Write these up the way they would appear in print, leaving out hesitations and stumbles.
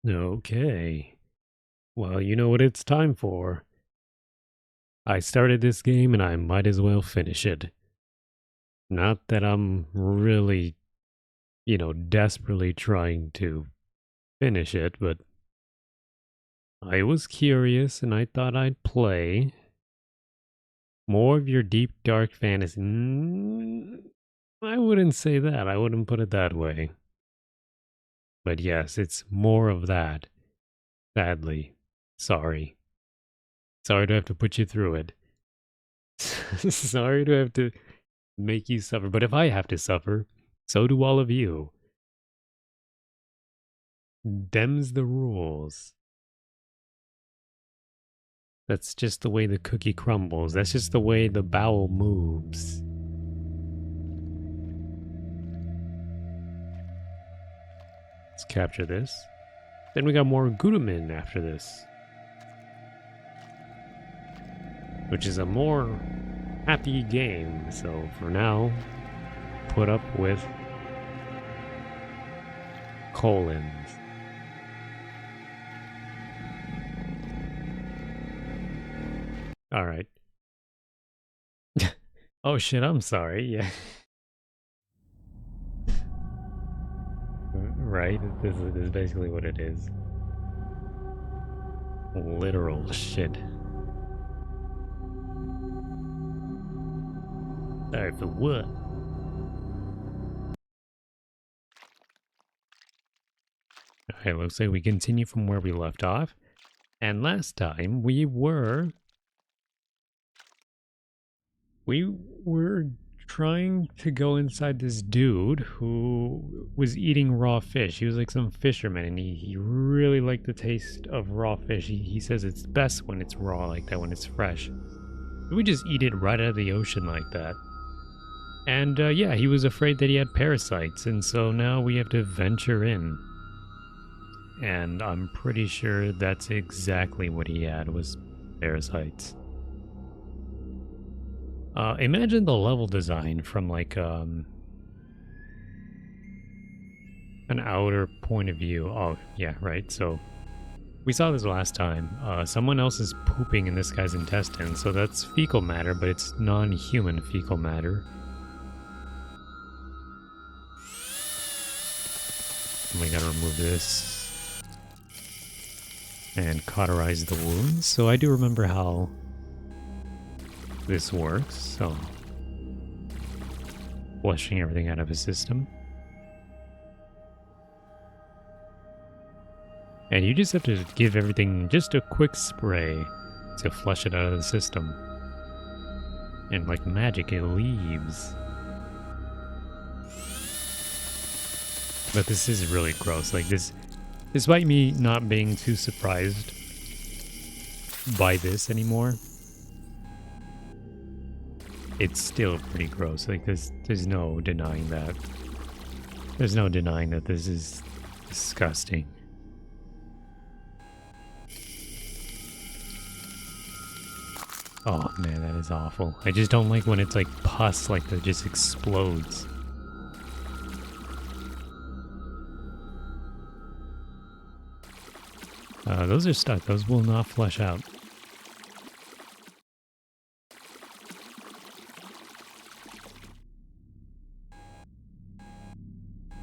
Okay. Well, you know what it's time for. I started this game and I might as well finish it. Not that I'm really, desperately trying to finish it, but I was curious and I thought I'd play more of your deep, dark fantasy. I wouldn't say that. I wouldn't put it that way. But yes, it's more of that. Sadly. Sorry. Sorry to have to put you through it. Sorry to have to make you suffer. But if I have to suffer, so do all of you. Dem's the rules. That's just the way the cookie crumbles. That's just the way the bowel moves. Let's capture this. Then we got more Gudamin after this, which is a more happy game. So for now, put up with colons. All right. Oh shit, I'm sorry. Yeah. Right? This is basically what it is. Literal shit. Sorry for what? Okay, looks like we continue from where we left off. And last time we were trying to go inside this dude who was eating raw fish. He was like some fisherman and he really liked the taste of raw fish. He says it's best when it's raw like that, when it's fresh. We just eat it right out of the ocean like that. And yeah, he was afraid that he had parasites, and so now we have to venture in. And I'm pretty sure that's exactly what he had, was parasites. Imagine the level design from like an outer point of view. Oh, yeah, right. So we saw this last time. Someone else is pooping in this guy's intestines, so that's fecal matter, but it's non-human fecal matter. And we gotta remove this and cauterize the wounds. So I do remember how this works. So flushing everything out of his system. And you just have to give everything just a quick spray to flush it out of the system. And like magic, it leaves. But this is really gross. Like this, despite me not being too surprised by this anymore, it's still pretty gross. Like there's no denying that. There's no denying that this is disgusting. Oh man, that is awful. I just don't like when it's like pus, like that just explodes. Those are stuck. Those will not flush out.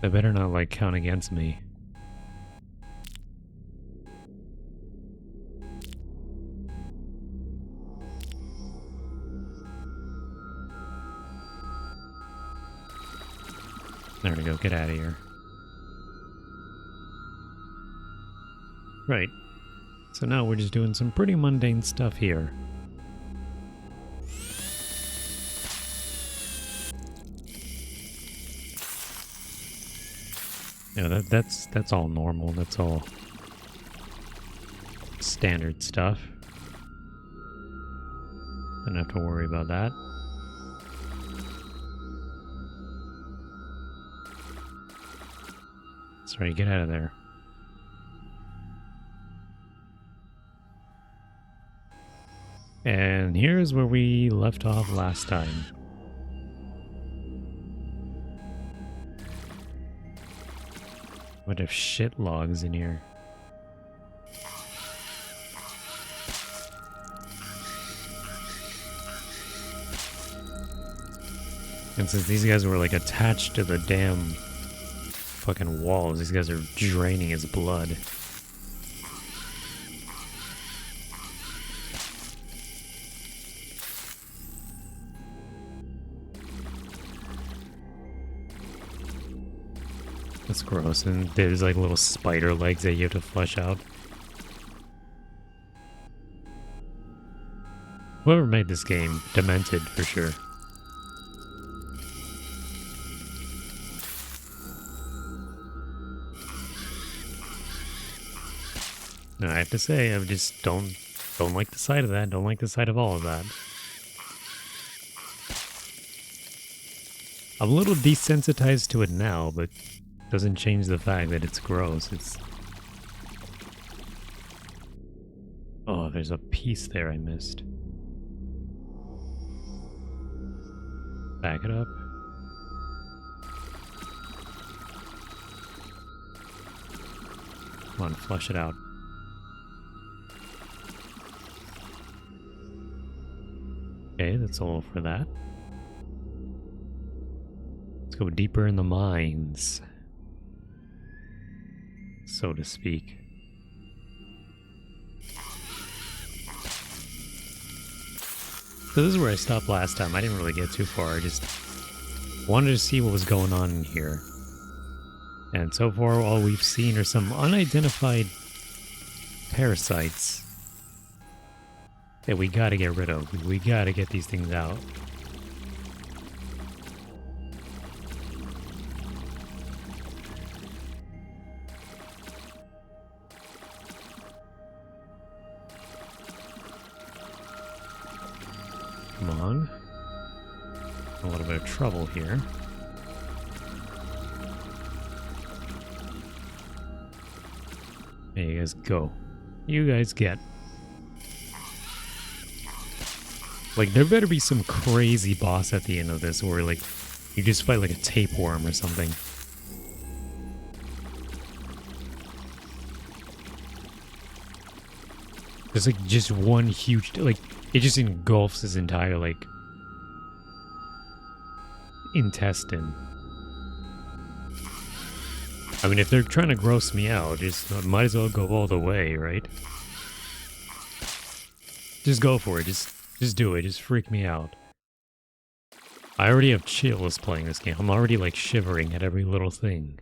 They better not like count against me. There we go. Get out of here. Right. So now we're just doing some pretty mundane stuff here. Yeah, that's all normal. That's all standard stuff. Don't have to worry about that. Sorry, get out of there. And here's where we left off last time. What if shit logs in here? And since these guys were like attached to the damn fucking walls, these guys are draining his blood. That's gross. And there's like little spider legs that you have to flesh out. Whoever made this game, demented for sure. No, I have to say, I just don't like the sight of that. Don't like the sight of all of that. I'm a little desensitized to it now, but doesn't change the fact that it's gross. It's... Oh, there's a piece there I missed. Back it up. Come on, flush it out. Okay, that's all for that. Let's go deeper in the mines, so to speak. So this is where I stopped last time. I didn't really get too far. I just wanted to see what was going on in here. And so far, all we've seen are some unidentified parasites that we gotta get rid of. We gotta get these things out. Come on. A little bit of trouble here. There you guys go. You guys get. Like, there better be some crazy boss at the end of this where, like, you just fight like a tapeworm or something. There's like just one huge, like, it just engulfs his entire, like, intestine. I mean, if they're trying to gross me out, just might as well go all the way, right? Just go for it. Just do it. Just freak me out. I already have chills playing this game. I'm already, like, shivering at every little thing.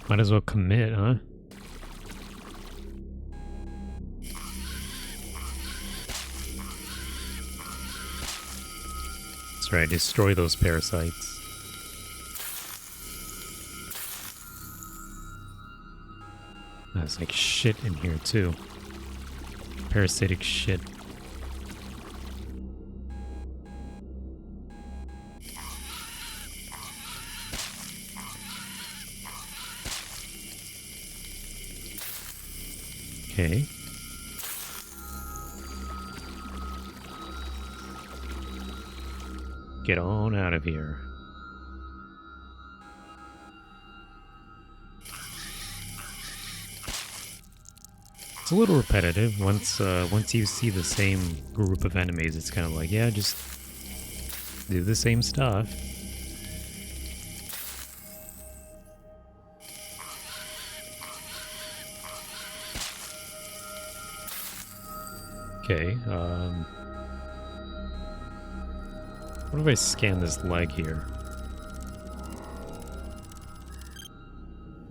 Might as well commit, huh? That's right, destroy those parasites. There's like shit in here too. Parasitic shit. Okay. Get on out of here. It's a little repetitive. Once you see the same group of enemies, it's kind of like, yeah, just do the same stuff. Okay, what if I scan this leg here?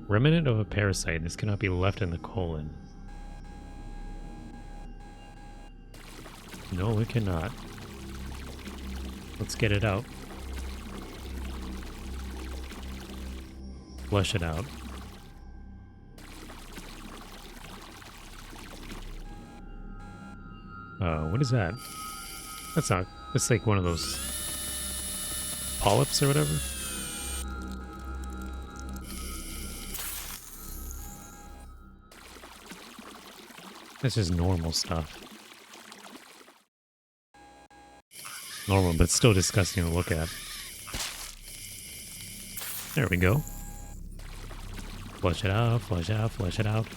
Remnant of a parasite. This cannot be left in the colon. No, it cannot. Let's get it out. Flush it out. What is that? That's not... It's like one of those polyps or whatever. That's just normal stuff. Normal, but still disgusting to look at. There we go. Flush it out, flush it out, flush it out.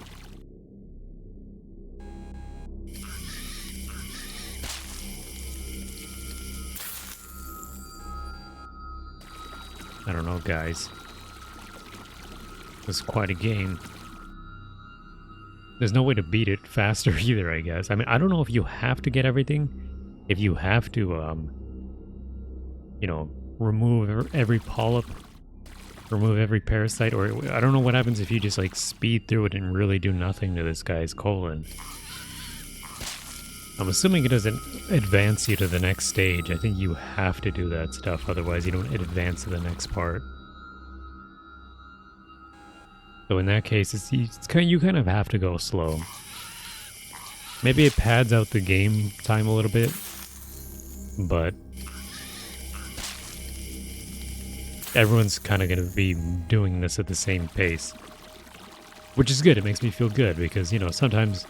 I don't know, guys. It's quite a game. There's no way to beat it faster either, I guess. I mean, I don't know if you have to get everything. If you have to, you know, remove every polyp, remove every parasite, or I don't know what happens if you just like speed through it and really do nothing to this guy's colon. I'm assuming it doesn't advance you to the next stage. I think you have to do that stuff, otherwise you don't advance to the next part. So in that case, you kind of have to go slow. Maybe it pads out the game time a little bit, but everyone's kind of going to be doing this at the same pace, which is good. It makes me feel good because, you know, sometimes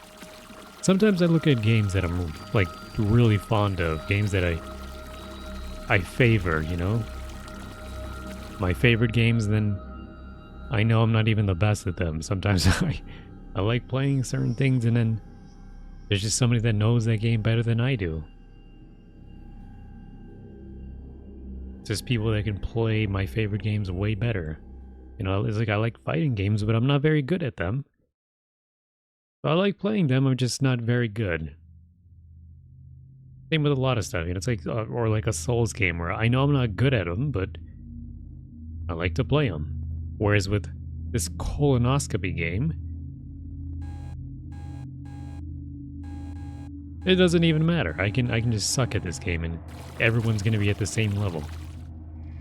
I look at games that I'm like really fond of, games that I favor, you know, my favorite games, then I know I'm not even the best at them. Sometimes I like playing certain things, and then there's just somebody that knows that game better than I do. Just people that can play my favorite games way better. You know, it's like I like fighting games, but I'm not very good at them. I like playing them, I'm just not very good. Same with a lot of stuff. You know, it's like, or like a Souls game where I know I'm not good at them, but I like to play them. Whereas with this colonoscopy game, it doesn't even matter. I can just suck at this game, and everyone's gonna be at the same level.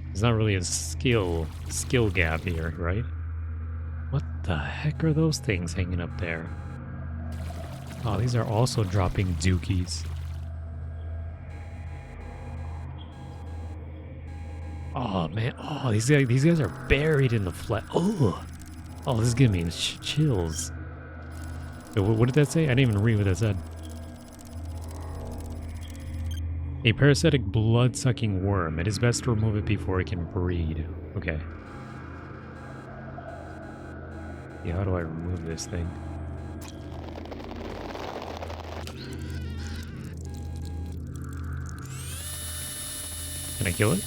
There's not really a skill gap here, right? What the heck are those things hanging up there? Oh, these are also dropping dookies. Oh man, oh these guys are buried in the flesh. Oh, this is giving me chills. What did that say? I didn't even read what that said. A parasitic blood-sucking worm. It is best to remove it before it can breed. Okay. Yeah, how do I remove this thing? Can I kill it?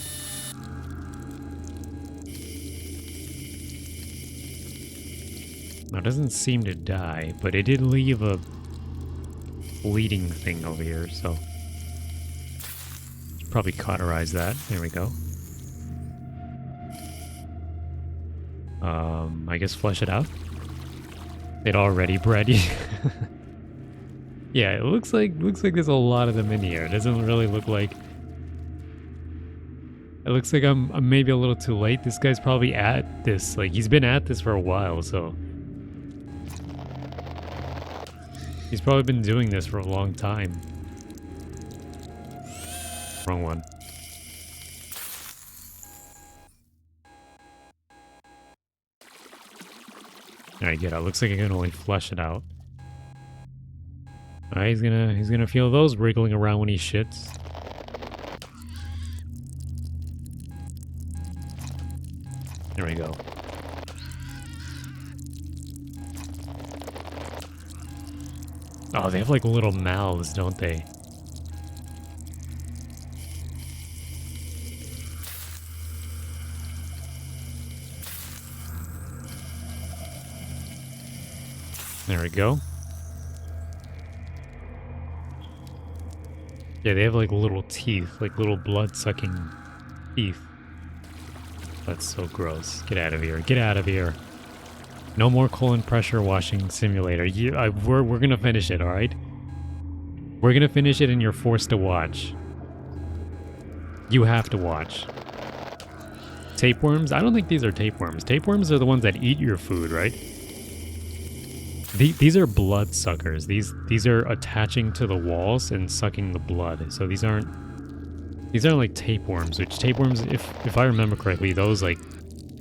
Now, it doesn't seem to die, but it did leave a bleeding thing over here, so should probably cauterize that. There we go. I guess flush it out. It already bred. Yeah, it looks like there's a lot of them in here. It doesn't really look like. It looks like I'm maybe a little too late. This guy's probably at this, like he's been at this for a while, so he's probably been doing this for a long time. Wrong one. Alright, good. It looks like I can only flush it out. Alright, he's gonna feel those wriggling around when he shits. There we go. Oh, they have like little mouths, don't they? There we go. Yeah, they have like little teeth, like little blood-sucking teeth. That's so gross. Get out of here. Get out of here. No more colon pressure washing simulator. We're gonna finish it, alright? We're gonna finish it and you're forced to watch. You have to watch. Tapeworms? I don't think these are tapeworms. Tapeworms are the ones that eat your food, right? These are blood suckers. These are attaching to the walls and sucking the blood. So these aren't like tapeworms, which tapeworms, if I remember correctly, those like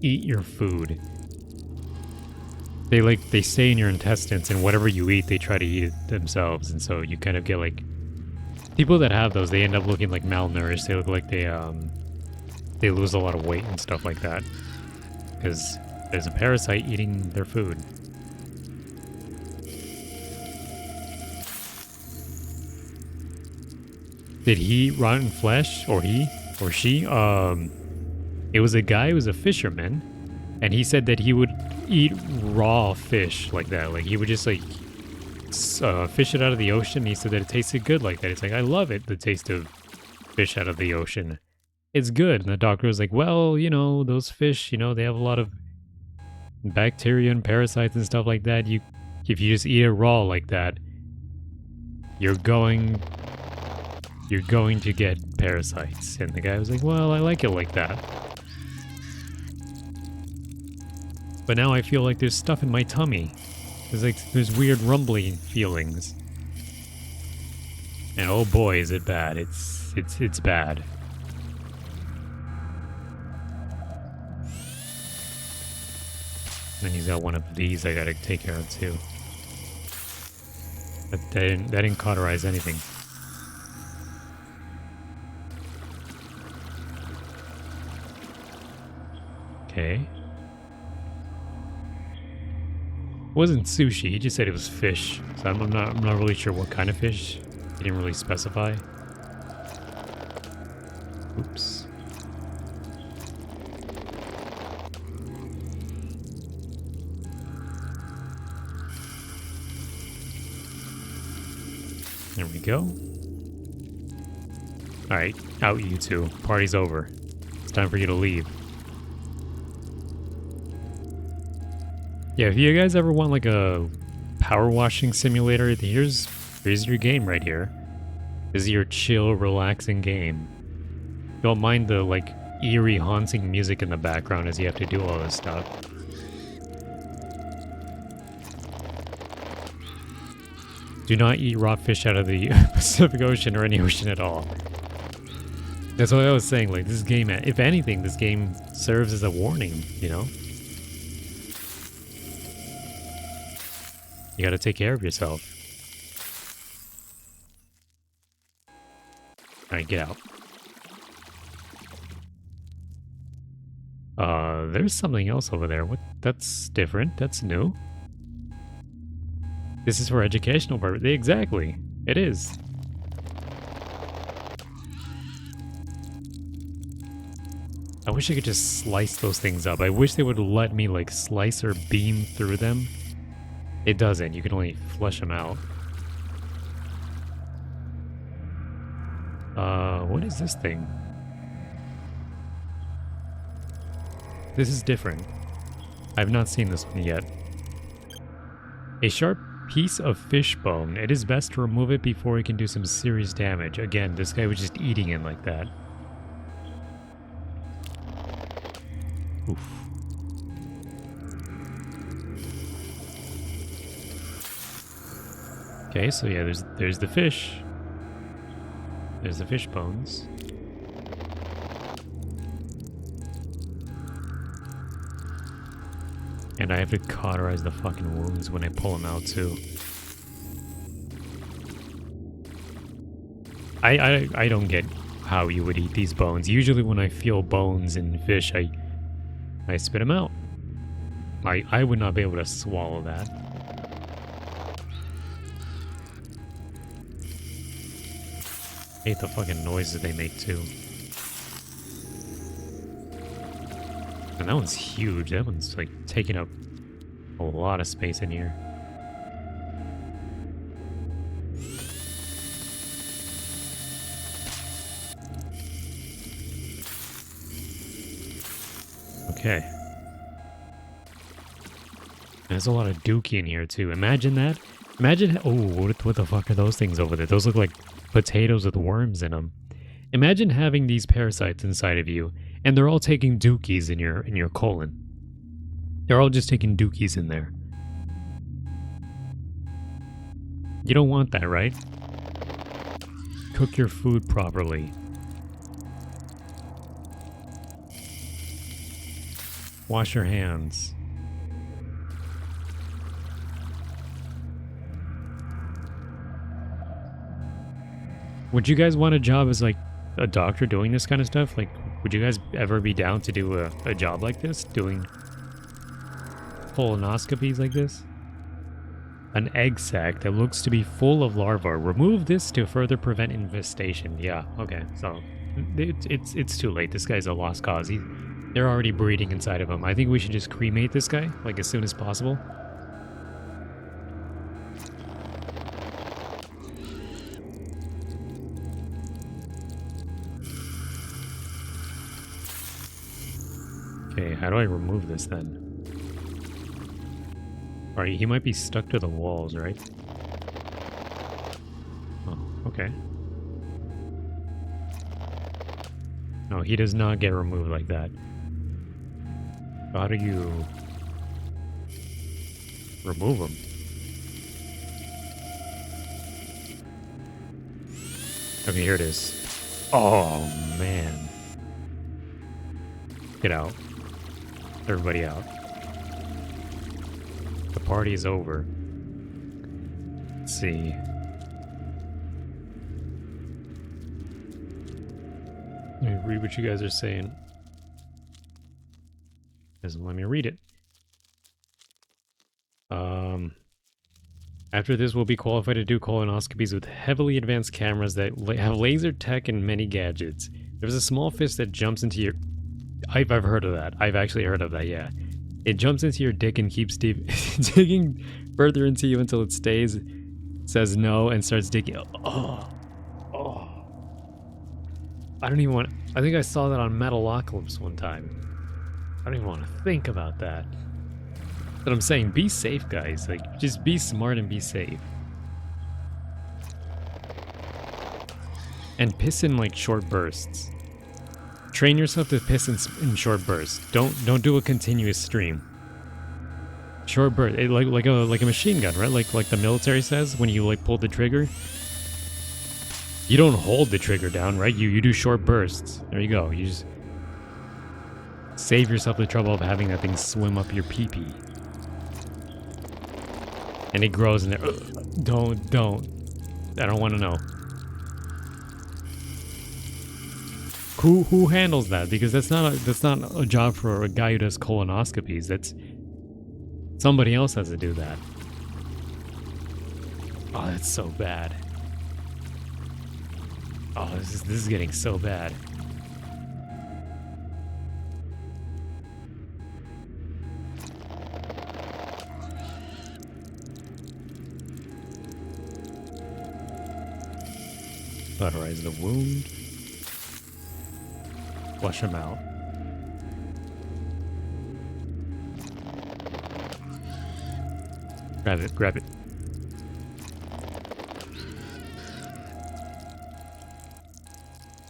eat your food. They stay in your intestines, and whatever you eat, they try to eat it themselves, and so you kind of get like people that have those, they end up looking like malnourished. They look like they lose a lot of weight and stuff like that because there's a parasite eating their food. Did he eat rotten flesh, or he or she? It was a guy who was a fisherman, and he said that he would eat raw fish like that. Like he would just like fish it out of the ocean. He said that it tasted good like that. It's like, I love it, the taste of fish out of the ocean. It's good. And the doctor was like, well, you know, those fish, you know, they have a lot of bacteria and parasites and stuff like that. If you just eat it raw like that, you're going to get parasites. And the guy was like, well, I like it like that. But now I feel like there's stuff in my tummy. There's weird rumbling feelings. And oh boy, is it bad. It's bad. And he's got one of these I gotta take care of too. But that didn't cauterize anything. Okay. It wasn't sushi, he just said it was fish. So I'm not really sure what kind of fish. He didn't really specify. Oops. There we go. Alright, out you two. Party's over. It's time for you to leave. Yeah, if you guys ever want like a power washing simulator, here's your game right here. This is your chill, relaxing game. Don't mind the like eerie, haunting music in the background as you have to do all this stuff. Do not eat raw fish out of the Pacific Ocean or any ocean at all. That's what I was saying, like this game, if anything, this game serves as a warning, you know? You gotta take care of yourself. Alright, get out. There's something else over there. What? That's different. That's new. This is for educational purposes. Exactly. It is. I wish I could just slice those things up. I wish they would let me like slice or beam through them. It doesn't. You can only flesh them out. What is this thing? This is different. I've not seen this one yet. A sharp piece of fish bone. It is best to remove it before it can do some serious damage. Again, this guy was just eating it like that. Oof. Okay, so yeah, there's the fish. There's the fish bones. And I have to cauterize the fucking wounds when I pull them out too. I don't get how you would eat these bones. Usually when I feel bones in fish, I spit them out. I would not be able to swallow that. I hate the fucking noises they make too. And that one's huge. That one's like taking up a lot of space in here. Okay. There's a lot of dookie in here too. Imagine that. Imagine, oh, what the fuck are those things over there? Those look like potatoes with worms in them. Imagine having these parasites inside of you, and they're all taking dookies in your colon. They're all just taking dookies in there. You don't want that, right? Cook your food properly. Wash your hands. Would you guys want a job as like a doctor doing this kind of stuff? Like, would you guys ever be down to do a job like this? Doing colonoscopies like this? An egg sac that looks to be full of larvae. Remove this to further prevent infestation. Yeah, okay. So it's too late. This guy's a lost cause. They're already breeding inside of him. I think we should just cremate this guy, like, as soon as possible. Okay, how do I remove this then? Alright, he might be stuck to the walls, right? Oh, okay. No, he does not get removed like that. How do you remove him? Okay, here it is. Oh, man. Get out. Everybody out. The party is over. Let's see. Let me read what you guys are saying. Doesn't let me read it. After this, we'll be qualified to do colonoscopies with heavily advanced cameras that have laser tech and many gadgets. There's a small fist that jumps into your... I've heard of that. I've actually heard of that, yeah. It jumps into your dick and keeps digging further into you until it stays, says no, and starts digging. Oh. I don't even want... I think I saw that on Metalocalypse one time. I don't even want to think about that. But I'm saying, be safe, guys. Like, just be smart and be safe. And piss in, like, short bursts. Train yourself to piss in short bursts. Don't do a continuous stream. Short burst, like a machine gun, right? Like the military says when you like pull the trigger. You don't hold the trigger down, right? You do short bursts. There you go. You just save yourself the trouble of having that thing swim up your pee-pee. And it grows in there. Ugh, don't. I don't want to know. Who handles that? Because that's not a job for a guy who does colonoscopies. That's somebody else has to do that. Oh, that's so bad. Oh, this is getting so bad. Cauterize the wound. Flush him out. Grab it.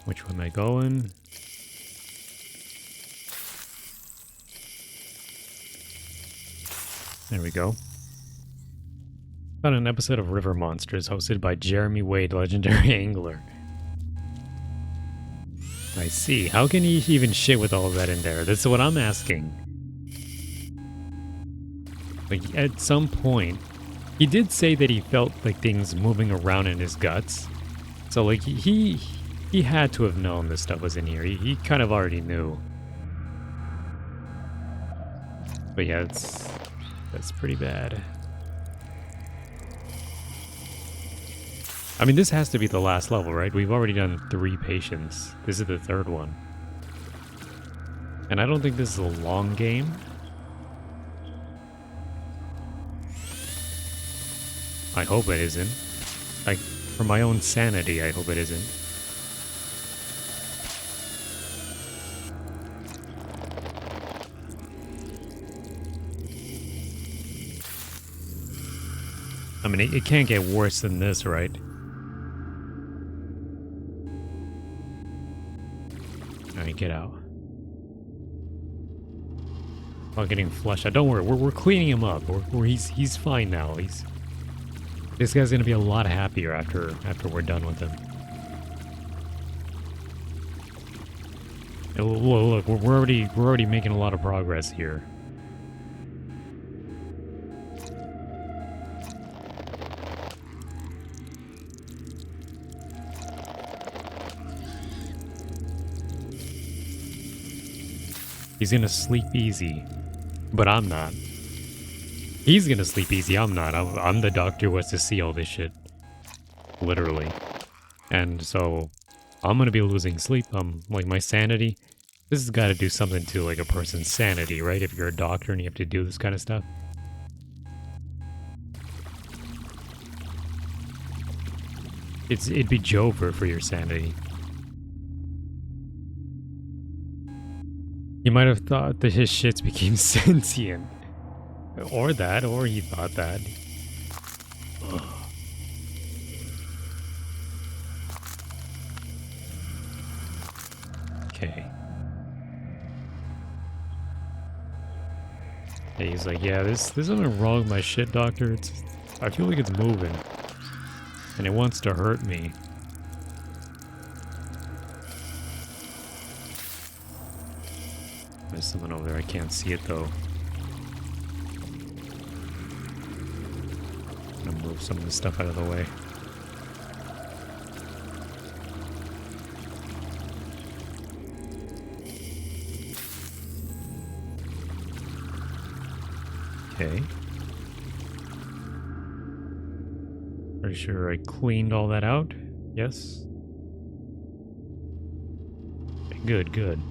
Which way am I going? There we go. Found an episode of River Monsters hosted by Jeremy Wade, legendary angler. I see. How can he even shit with all of that in there? That's what I'm asking. Like, at some point, he did say that he felt like things moving around in his guts. So, like, he had to have known this stuff was in here. He kind of already knew. But yeah, that's pretty bad. I mean, this has to be the last level, right? We've already done 3 patients. This is the 3rd one. And I don't think this is a long game. I hope it isn't. Like, for my own sanity, I hope it isn't. I mean, it can't get worse than this, right? Alright, get out. Oh, getting flushed out. Don't worry, we're cleaning him up. He's fine now. This guy's gonna be a lot happier after we're done with him. Look, we're already making a lot of progress here. He's gonna sleep easy, but I'm not. He's gonna sleep easy, I'm not. I'm the doctor who has to see all this shit. Literally. And so, I'm gonna be losing sleep. Like, my sanity. This has got to do something to like a person's sanity, right? If you're a doctor and you have to do this kind of stuff. It'd be Jover for your sanity. You might have thought that his shits became sentient. Or that, or he thought that. Ugh. Okay. Yeah, he's like, yeah, there's something wrong with my shit, doctor. I feel like it's moving. And it wants to hurt me. There's someone over there, I can't see it though. I'm gonna move some of this stuff out of the way. Okay. Pretty sure I cleaned all that out. Yes. Good, good.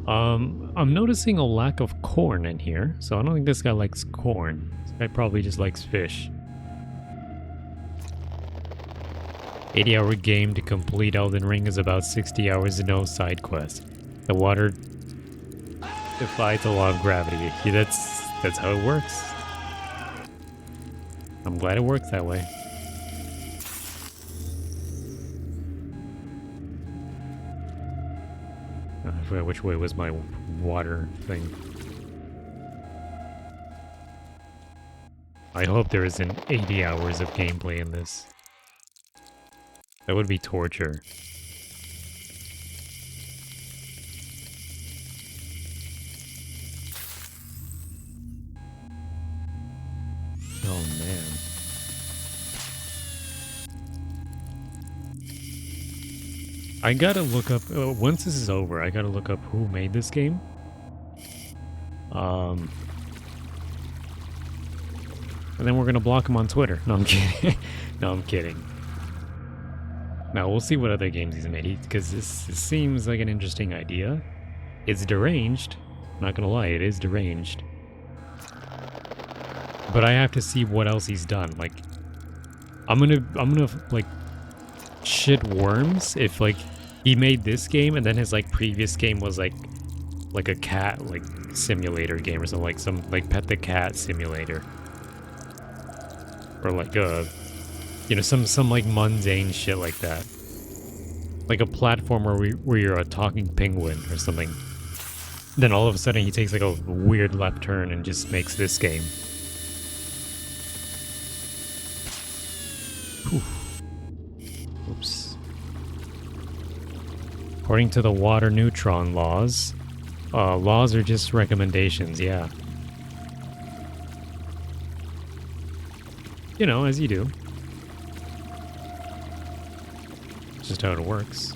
I'm noticing a lack of corn in here, so I don't think this guy likes corn. This guy probably just likes fish. 80-hour game to complete Elden Ring is about 60 hours no side quest. The water defies the law of gravity. Yeah, that's how it works. I'm glad it works that way. I forgot which way was my water thing. I hope there isn't 80 hours of gameplay in this. That would be torture. Oh man. I gotta look up, once this is over, I gotta look up who made this game. And then we're gonna block him on Twitter. No, I'm kidding. No, I'm kidding. Now, we'll see what other games he's made, because this seems like an interesting idea. It's deranged. I'm not gonna lie, it is deranged. But I have to see what else he's done. Like, I'm gonna like shit worms if like he made this game and then his like previous game was like a cat like simulator game or something, like some like Pet the Cat simulator, or like you know, some like mundane shit like that, like a platformer where you're a talking penguin or something. Then all of a sudden he takes like a weird left turn and just makes this game. Whew. Oops. According to the water neutron laws, laws are just recommendations, yeah. You know, as you do. It's just how it works.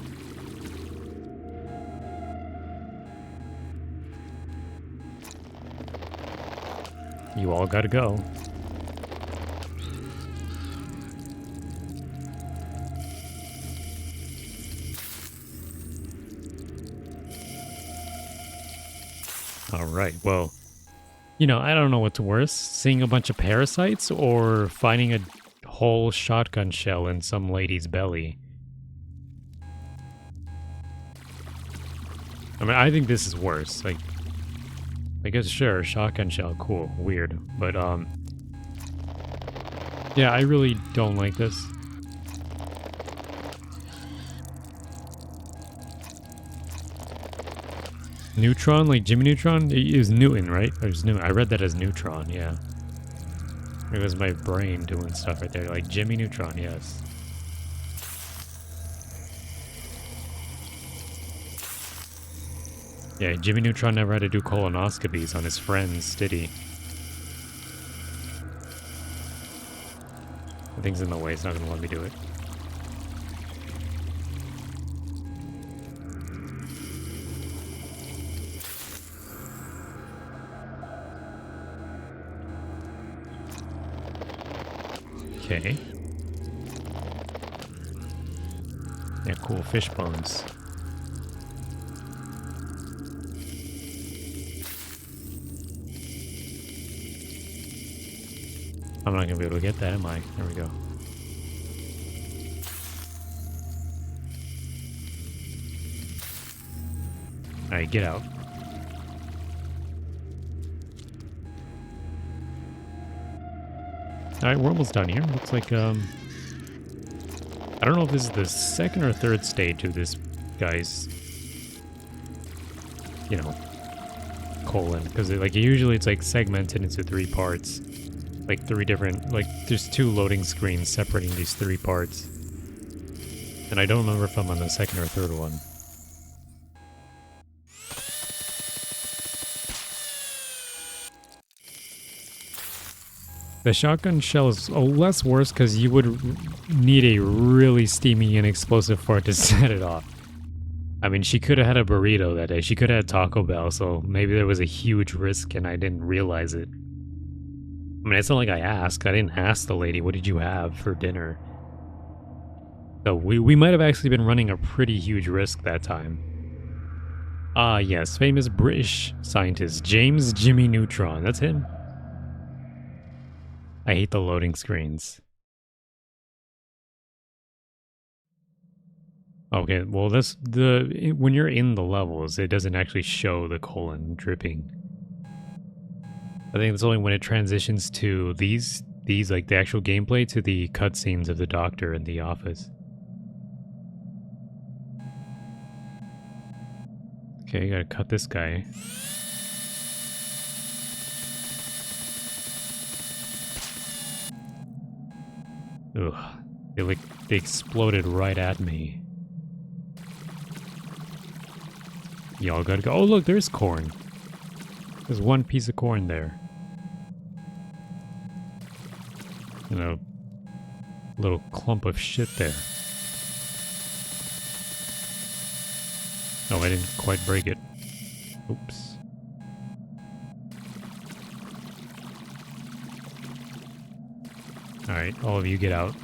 You all gotta go. Alright, well, you know, I don't know what's worse, seeing a bunch of parasites or finding a whole shotgun shell in some lady's belly. I mean, I think this is worse. Like, I guess, sure, shotgun shell, cool, weird. But, yeah, I really don't like this. Neutron, like Jimmy Neutron? It was Newton, right? It was Newton. I read that as Neutron, yeah. It was my brain doing stuff right there. Like Jimmy Neutron, yes. Yeah, Jimmy Neutron never had to do colonoscopies on his friends, did he? The thing's in the way, it's not gonna let me do it. Okay. Yeah, cool fish bones. I'm not gonna be able to get that, am I? There we go. Alright, get out. Alright, we're almost done here. Looks like, I don't know if this is the second or third stage of this guy's, you know, colon. Because, like, usually it's, like, segmented into 3 parts. Like, 3 different, like, there's 2 loading screens separating these 3 parts. And I don't remember if I'm on the second or third one. The shotgun shell is less worse because you would need a really steamy and explosive fart to set it off. I mean, she could have had a burrito that day. She could have had Taco Bell, so maybe there was a huge risk and I didn't realize it. I mean, it's not like I asked. I didn't ask the lady, what did you have for dinner? So we might have actually been running a pretty huge risk that time. Ah, yes, famous British scientist James Jimmy Neutron. That's him. I hate the loading screens. Okay, well that's when you're in the levels, it doesn't actually show the colon dripping. I think it's only when it transitions to these like the actual gameplay to the cutscenes of the doctor in the office. Okay, gotta cut this guy. Ugh. They exploded right at me. Y'all gotta go. Oh, look, there's corn. There's one piece of corn there. And a little clump of shit there. Oh, I didn't quite break it. Oops. Alright, all of you get out.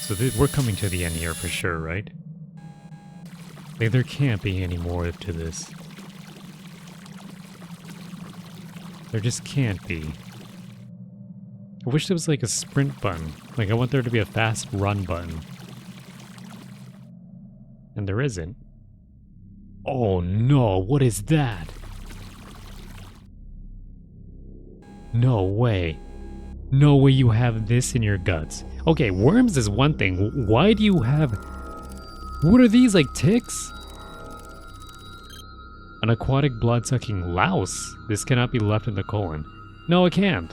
So we're coming to the end here for sure, right? Like, there can't be any more to this. There just can't be. I wish there was like a sprint button. Like, I want there to be a fast run button. And there isn't. Oh no, what is that? No way. No way you have this in your guts. Okay, worms is one thing. Why do you have... What are these, like ticks? An aquatic blood-sucking louse. This cannot be left in the colon. No, it can't.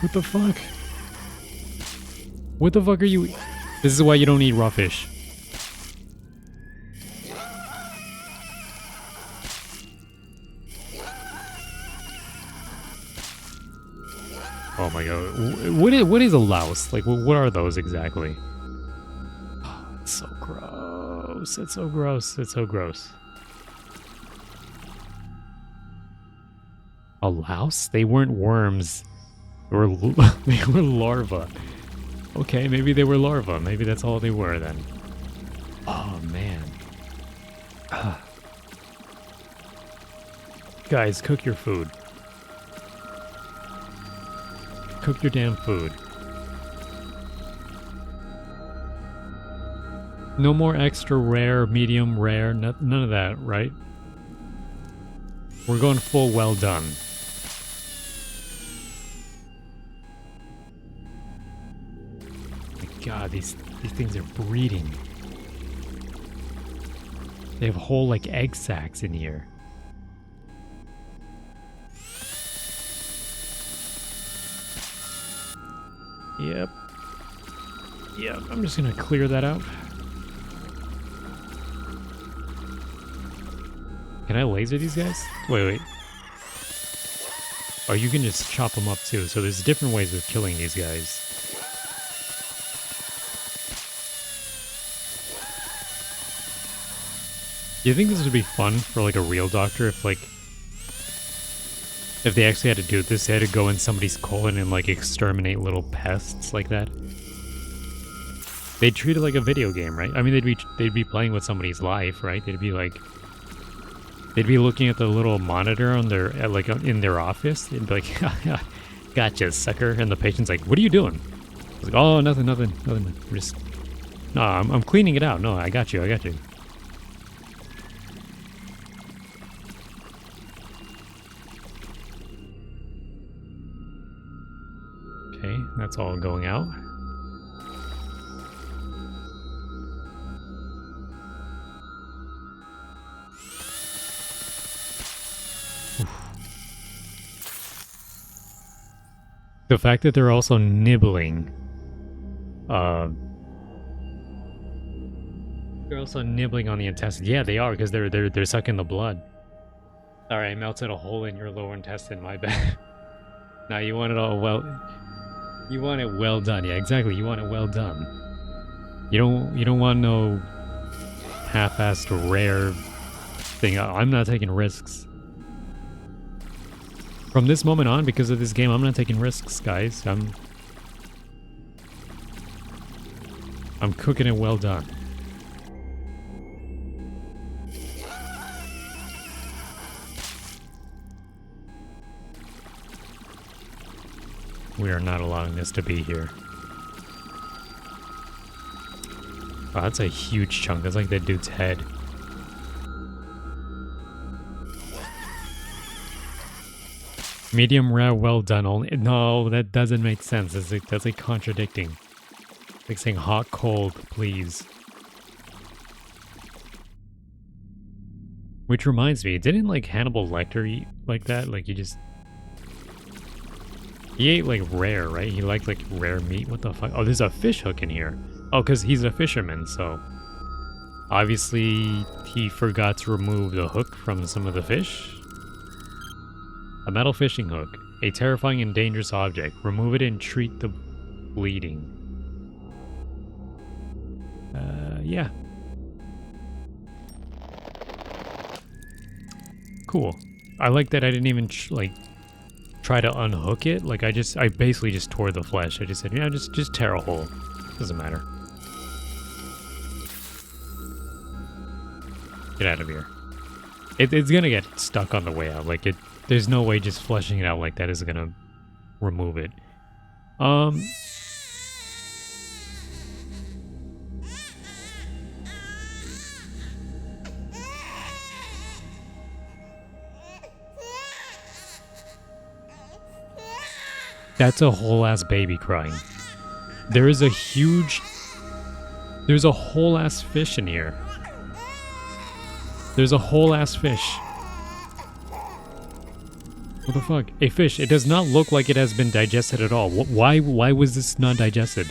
What the fuck? What the fuck are you... This is why you don't eat raw fish. Oh my god. What is a louse? Like, what are those exactly? Oh, it's so gross. It's so gross. It's so gross. A louse? They weren't worms. They were, they were larvae. Okay, maybe they were larvae. Maybe that's all they were then. Oh, man. Guys, cook your food. Cook your damn food. No more extra rare, medium rare, none of that, right? We're going full well done. My god, these things are breeding. They have whole like egg sacs in here. Yep. Yep, I'm just gonna clear that out. Can I laser these guys? Wait. Oh, you can just chop them up too. So there's different ways of killing these guys. Do you think this would be fun for like a real doctor if they actually had to do this, they had to go in somebody's colon and like exterminate little pests like that? They'd treat it like a video game, right? I mean, they'd be playing with somebody's life, right? They'd be like, They'd be looking at the little monitor on their like in their office. They'd be like, "Gotcha, sucker!" And the patient's like, "What are you doing?" I was like, "Oh, nothing. I'm just no, I'm cleaning it out. No, I got you. Okay, that's all going out. The fact that they're also nibbling, they're also nibbling on the intestine. Yeah, they are because they're sucking the blood. Sorry, I melted a hole in your lower intestine. My bad. Now you want it all well. You want it well done. Yeah, exactly. You want it well done. You don't want no half-assed rare thing. I'm not taking risks. From this moment on, because of this game, I'm not taking risks, guys. I'm cooking it well done. We are not allowing this to be here. Wow, that's a huge chunk. That's like that dude's head. Medium rare, well done. Only no, that doesn't make sense. That's like contradicting. It's like saying hot, cold, please. Which reminds me, didn't like Hannibal Lecter eat like that? Like he ate like rare, right? He liked like rare meat. What the fuck? Oh, there's a fish hook in here. Oh, because he's a fisherman, so obviously he forgot to remove the hook from some of the fish. A metal fishing hook. A terrifying and dangerous object. Remove it and treat the bleeding. Yeah. Cool. I like that I didn't even try to unhook it. Like I basically just tore the flesh. I just said, yeah, just tear a hole. Doesn't matter. Get out of here. It's gonna get stuck on the way out. Like there's no way just fleshing it out like that is gonna remove it. That's a whole ass baby crying. There's a whole ass fish in here. There's a whole ass fish. What the fuck? A fish. It does not look like it has been digested at all. Why was this not digested?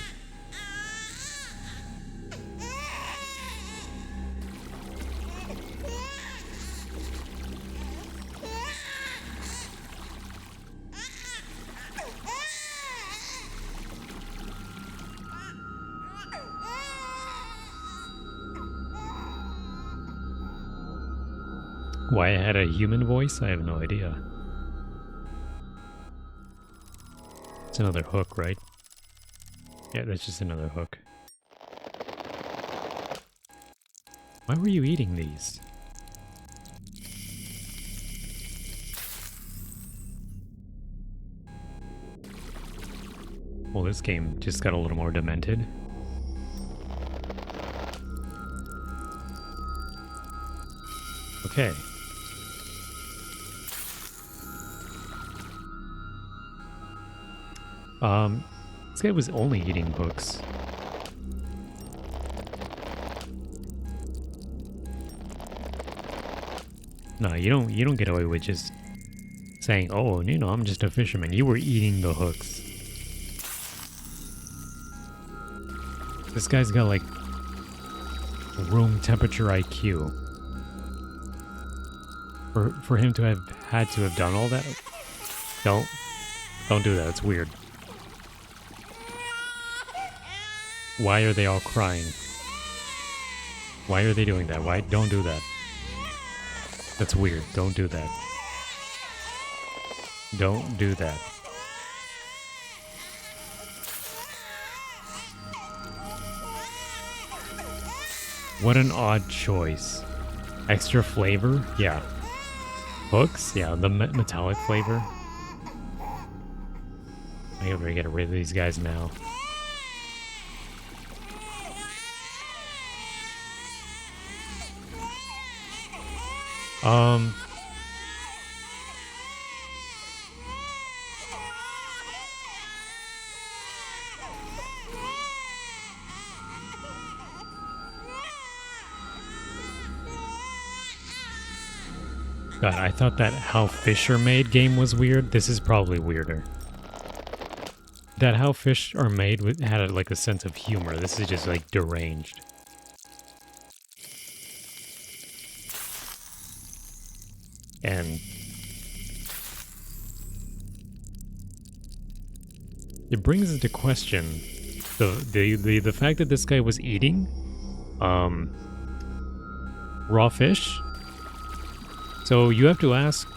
Why it had a human voice? I have no idea. It's another hook, right? Yeah, that's just another hook. Why were you eating these? Well, this game just got a little more demented. Okay. This guy was only eating hooks. No, you don't get away with just saying, "Oh, you know, I'm just a fisherman." You were eating the hooks. This guy's got like room temperature IQ. For him to have had to have done all that. Don't do that. It's weird. Why are they all crying? Why are they doing that? Why? Don't do that. That's weird. Don't do that. Don't do that. What an odd choice. Extra flavor? Yeah. Hooks? Yeah, the metallic flavor. I gotta get rid of these guys now. God, I thought that How Fish Are Made game was weird. This is probably weirder. That How Fish Are Made had like a sense of humor. This is just like deranged. And it brings into question the fact that this guy was eating raw fish. So you have to ask,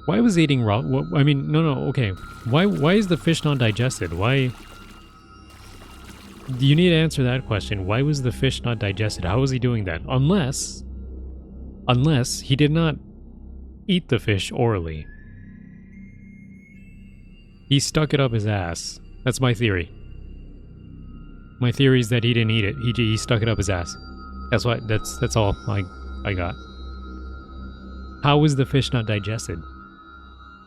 why was he eating raw? I mean, no, okay. Why is the fish not digested? Why? You need to answer that question. Why was the fish not digested? How was he doing that? Unless he did not eat the fish orally. He stuck it up his ass. That's my theory. My theory is that he didn't eat it. He stuck it up his ass. That's all I got. How was the fish not digested?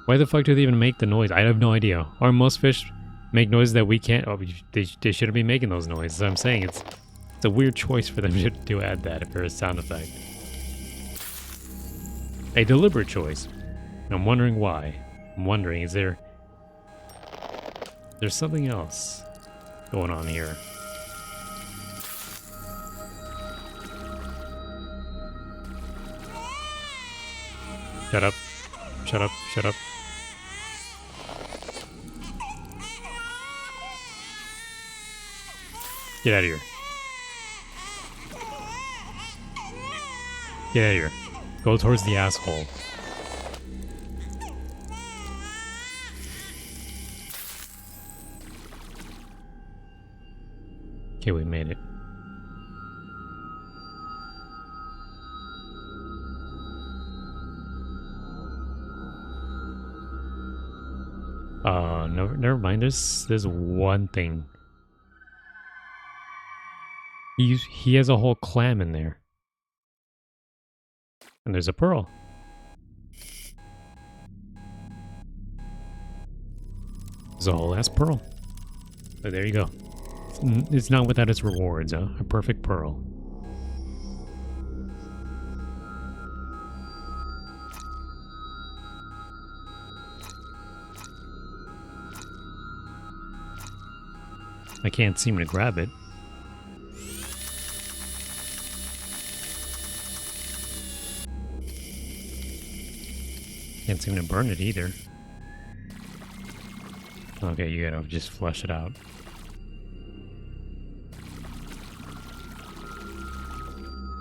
Why the fuck do they even make the noise? I have no idea. Or most fish make noises that we can't. Oh, they shouldn't be making those noises. I'm saying it's a weird choice for them to add that for a sound effect. A deliberate choice. I'm wondering why. I'm wondering, is there's something else going on here? Shut up. Shut up. Shut up. Get out of here. Get out of here. Go towards the asshole. Okay, we made it. No, never mind. There's one thing. He has a whole clam in there. And there's a pearl. There's a whole ass pearl. So there you go. It's not without its rewards, huh? A perfect pearl. I can't seem to grab it. Can't seem to burn it either. Okay, you gotta just flush it out.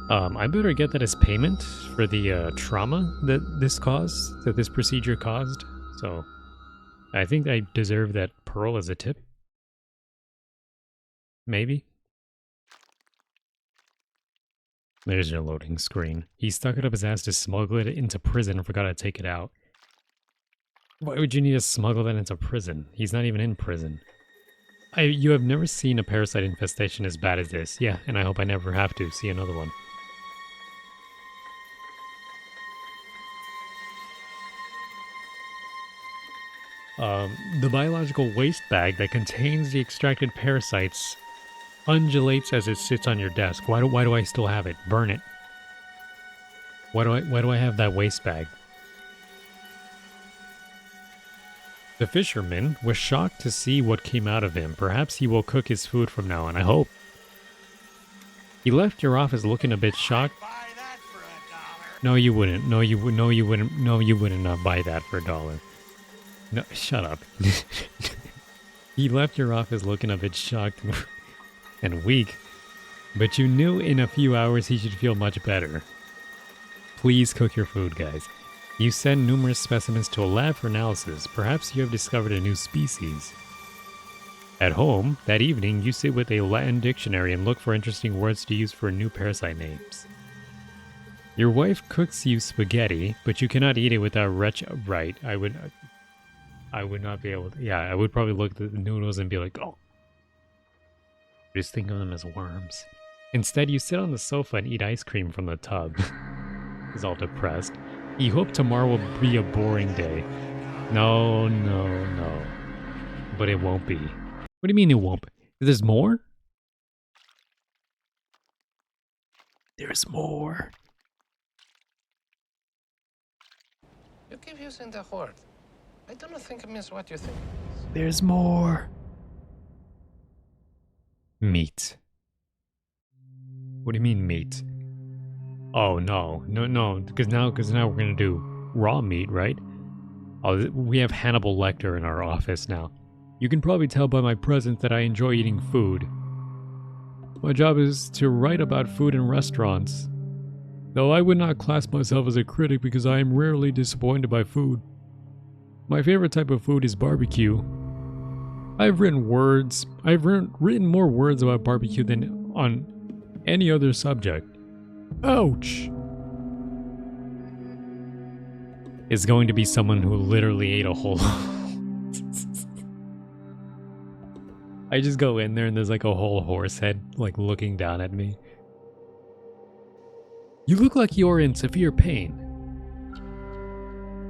I better get that as payment for the trauma that this procedure caused. So, I think I deserve that pearl as a tip. Maybe. There's your loading screen. He stuck it up his ass to smuggle it into prison and forgot to take it out. Why would you need to smuggle that into prison? He's not even in prison. You have never seen a parasite infestation as bad as this. Yeah, and I hope I never have to see another one. The biological waste bag that contains the extracted parasites undulates as it sits on your desk. Why do I still have it? Burn it. Why do I have that waste bag? The fisherman was shocked to see what came out of him. Perhaps he will cook his food from now on, I hope. He left your office looking a bit shocked. No, you wouldn't. No, you wouldn't. No, you wouldn't not buy that for $1. No, shut up. He left your office looking a bit shocked and weak, but you knew in a few hours he should feel much better. Please cook your food, guys. You send numerous specimens to a lab for analysis. Perhaps you have discovered a new species. At home, that evening, you sit with a Latin dictionary and look for interesting words to use for new parasite names. Your wife cooks you spaghetti, but you cannot eat it without right. I would not be able to. Yeah, I would probably look at the noodles and be like, oh. Just think of them as worms. Instead, you sit on the sofa and eat ice cream from the tub. He's all depressed. You hope tomorrow will be a boring day. No, no, no. But it won't be. What do you mean it won't be? There's more? There's more. You keep using the word. I do not think it means what you think. There's more. Meat. What do you mean meat? Oh no, no, because now we're gonna do raw meat, right? Oh, we have Hannibal Lecter in our office now. You can probably tell by my presence that I enjoy eating food. My job is to write about food in restaurants. Though I would not class myself as a critic because I am rarely disappointed by food. My favorite type of food is barbecue. I've written more words about barbecue than on any other subject. Ouch! It's going to be someone who literally ate a whole... I just go in there and there's like a whole horse head like looking down at me. You look like you're in severe pain.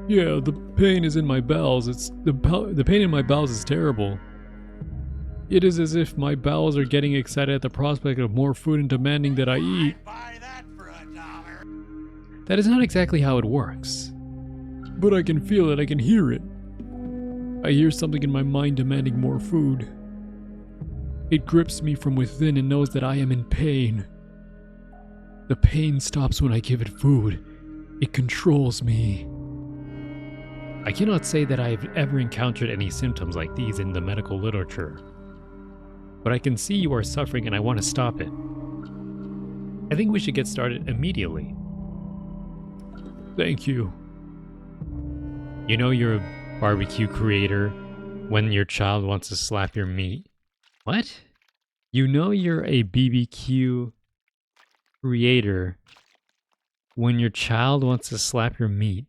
Yeah, the pain is in my bowels. The pain in my bowels is terrible. It is as if my bowels are getting excited at the prospect of more food and demanding that I eat. Buy that for $1. That is not exactly how it works. But I can feel it, I can hear it. I hear something in my mind demanding more food. It grips me from within and knows that I am in pain. The pain stops when I give it food. It controls me. I cannot say that I have ever encountered any symptoms like these in the medical literature. But I can see you are suffering and I want to stop it. I think we should get started immediately. Thank you. You know you're a barbecue creator when your child wants to slap your meat. What? You know you're a BBQ creator when your child wants to slap your meat.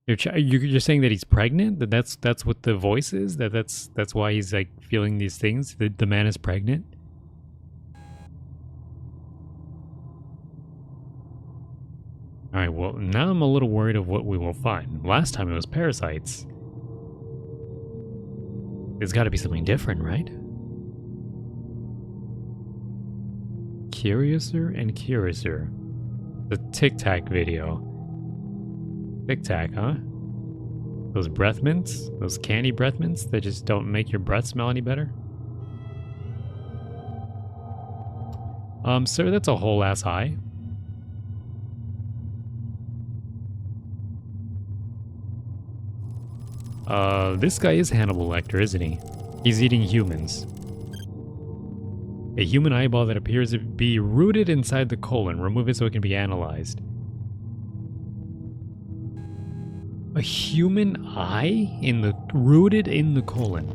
You're saying that he's pregnant? That's what the voice is? That's why he's like feeling these things? The man is pregnant? Alright, well, now I'm a little worried of what we will find. Last time it was parasites. There's gotta be something different, right? Curiouser and curiouser. The Tic Tac video. Tic Tac, huh? Those breath mints? Those candy breath mints that just don't make your breath smell any better? Sir, that's a whole ass high. This guy is Hannibal Lecter, isn't he? He's eating humans. A human eyeball that appears to be rooted inside the colon. Remove it so it can be analyzed. A human eye rooted in the colon.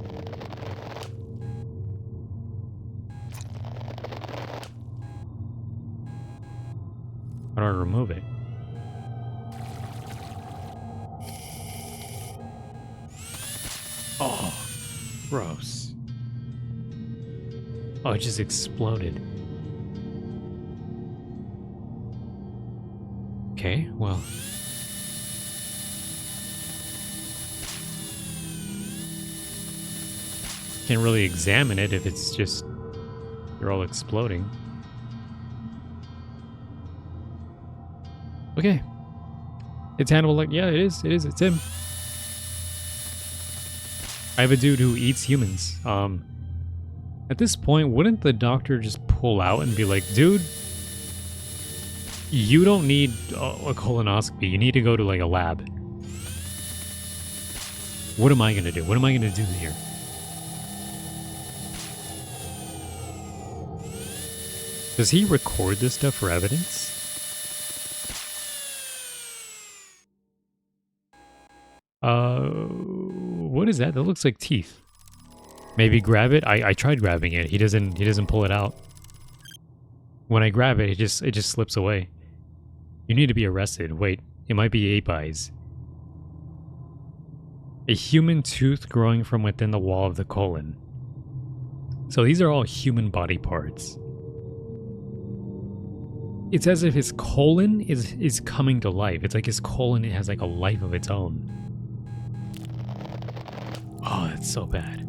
How do I remove it? Oh, gross. Oh, it just exploded. Okay, well. Can't really examine it if it's just they're all exploding. Okay. It's Hannibal Lecter. Yeah, it is. It's him. I have a dude who eats humans. At this point, wouldn't the doctor just pull out and be like, dude, you don't need a colonoscopy. You need to go to like a lab. What am I going to do? What am I going to do here? Does he record this stuff for evidence? What is that? That looks like teeth. Maybe grab it. I tried grabbing it. He doesn't pull it out. When I grab it, it just slips away. You need to be arrested. Wait, it might be ape eyes. A human tooth growing from within the wall of the colon. So these are all human body parts. It's as if his colon is coming to life. It's like his colon has like a life of its own. Oh, that's so bad.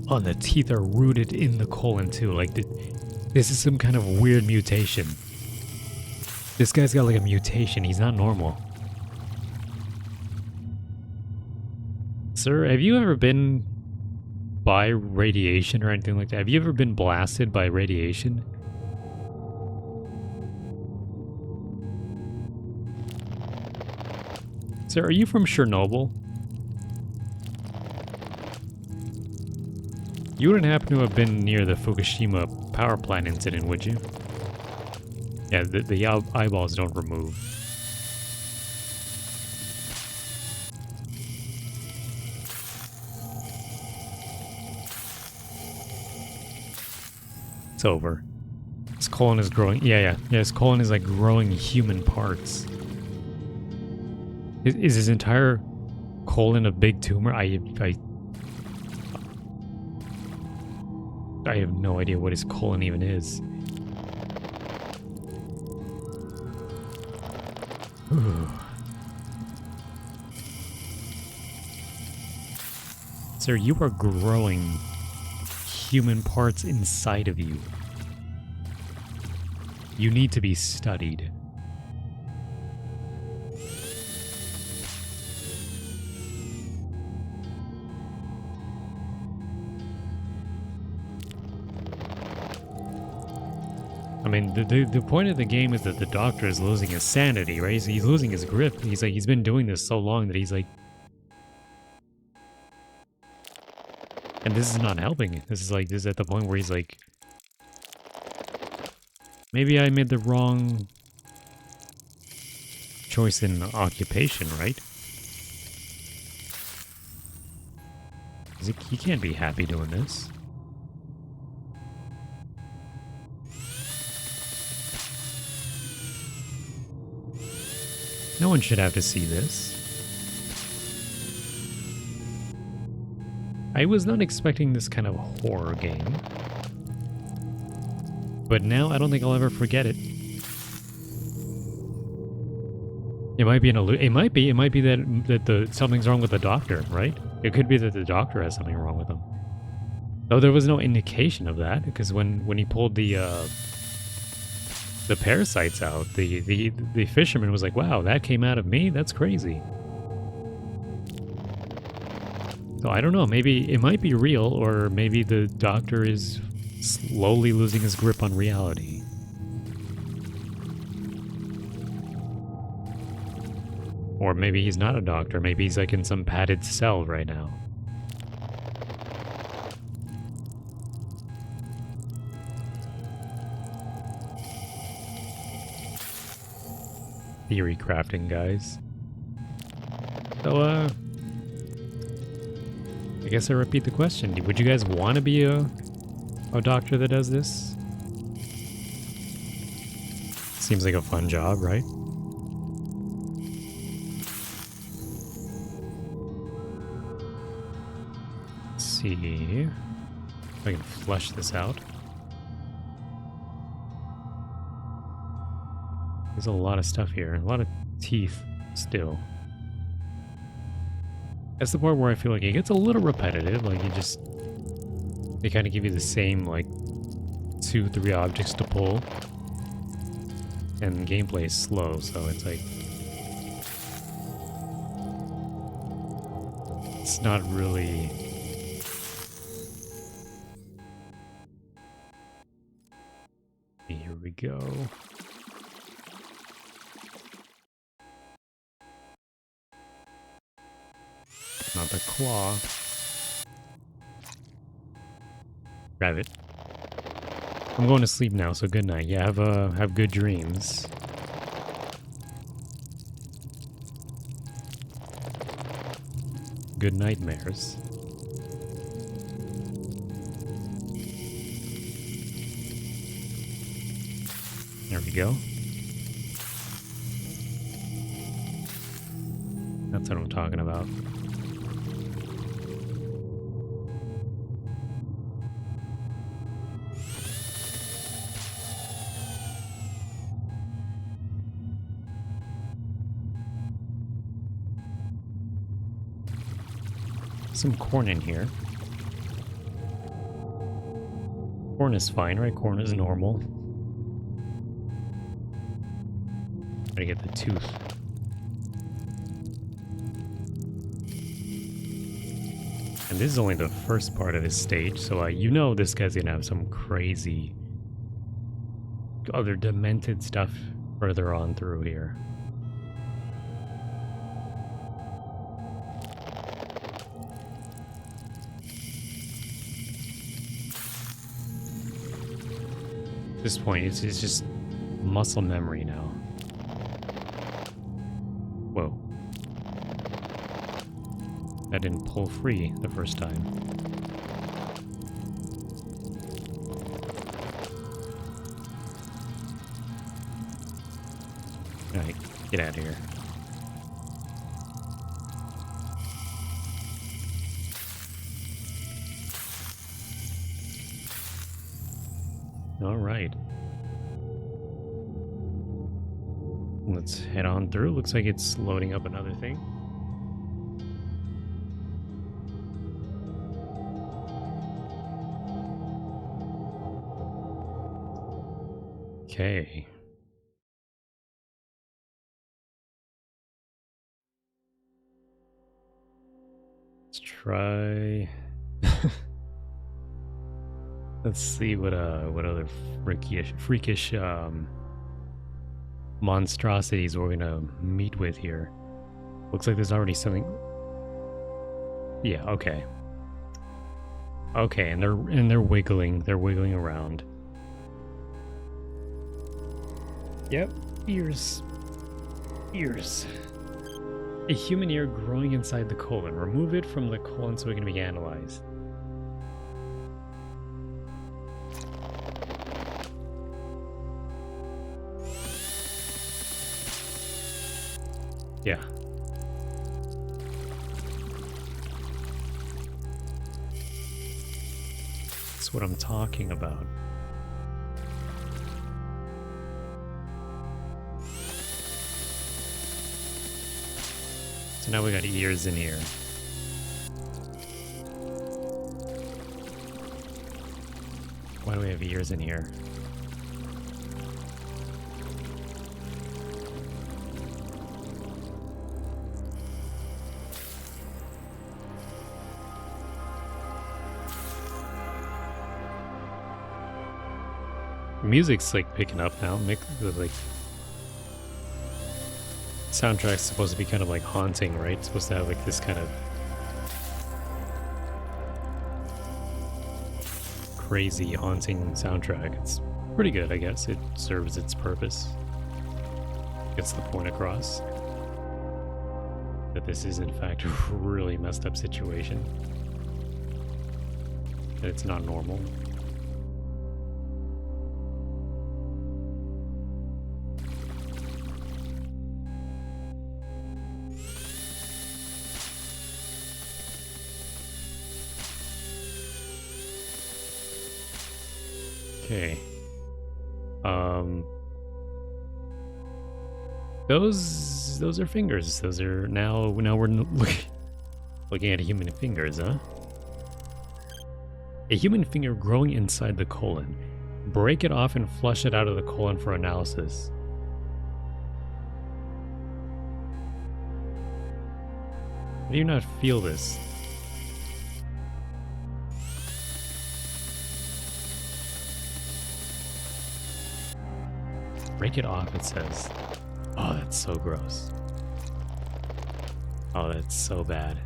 Oh, and the teeth are rooted in the colon too. Like, this is some kind of weird mutation. This guy's got like a mutation. He's not normal. Sir, have you ever been by radiation or anything like that? Have you ever been blasted by radiation? Sir, are you from Chernobyl? You wouldn't happen to have been near the Fukushima power plant incident, would you? Yeah, the eyeballs don't remove. It's over. His colon is growing. Yeah, his colon is like growing human parts. Is his entire colon a big tumor? I have no idea what his colon even is. Ooh. Sir, you are growing human parts inside of you. You need to be studied. I mean, the point of the game is that the doctor is losing his sanity, right? He's losing his grip. He's been doing this so long that he's like... And this is not helping. This is at the point where he's like... Maybe I made the wrong choice in occupation, right? He can't be happy doing this. No one should have to see this. I was not expecting this kind of horror game. But now I don't think I'll ever forget it. It might be it might be that something's wrong with the doctor, right? It could be that the doctor has something wrong with him. Though there was no indication of that, because when he pulled the parasites out, the fisherman was like, "Wow, that came out of me? That's crazy." So I don't know, maybe it might be real, or maybe the doctor is slowly losing his grip on reality. Or maybe he's not a doctor, maybe he's like in some padded cell right now. Theory crafting, guys. So, I guess I repeat the question. Would you guys want to be a doctor that does this? Seems like a fun job, right? Let's see if I can flesh this out. There's a lot of stuff here, a lot of teeth still. That's the part where I feel like it gets a little repetitive, like they kind of give you the same, like, 2-3 objects to pull. And the gameplay is slow, so it's like... It's not really... Here we go. Not the claw. Grab it. I'm going to sleep now, so good night. Yeah, have good dreams. Good nightmares. There we go. That's what I'm talking about. Some corn in here. Corn is fine, right? Corn is normal. Gotta get the tooth. And this is only the first part of this stage, so you know this guy's gonna have some crazy other demented stuff further on through here. At this point, it's just muscle memory now. Whoa. That didn't pull free the first time. Alright, get out of here. Alright. Let's head on through. Looks like it's loading up another thing. Okay. Let's try. Let's see what other freakish monstrosities we're gonna meet with here. Looks like there's already something. Yeah, okay. Okay, and they're wiggling. They're wiggling around. Yep, ears. Ears. A human ear growing inside the colon. Remove it from the colon so it can be analyzed. Yeah. That's what I'm talking about. So now we got ears in here. Why do we have ears in here? Music's like picking up now. Like soundtrack's supposed to be kind of like haunting, right? It's supposed to have like this kind of crazy haunting soundtrack. It's pretty good, I guess. It serves its purpose. Gets the point across that this is in fact a really messed up situation. That it's not normal. Okay. Those are fingers. Those are now we're looking at human fingers, huh? A human finger growing inside the colon. Break it off and flush it out of the colon for analysis. How do you not feel this? Break it off, it says. Oh, that's so gross. Oh, that's so bad.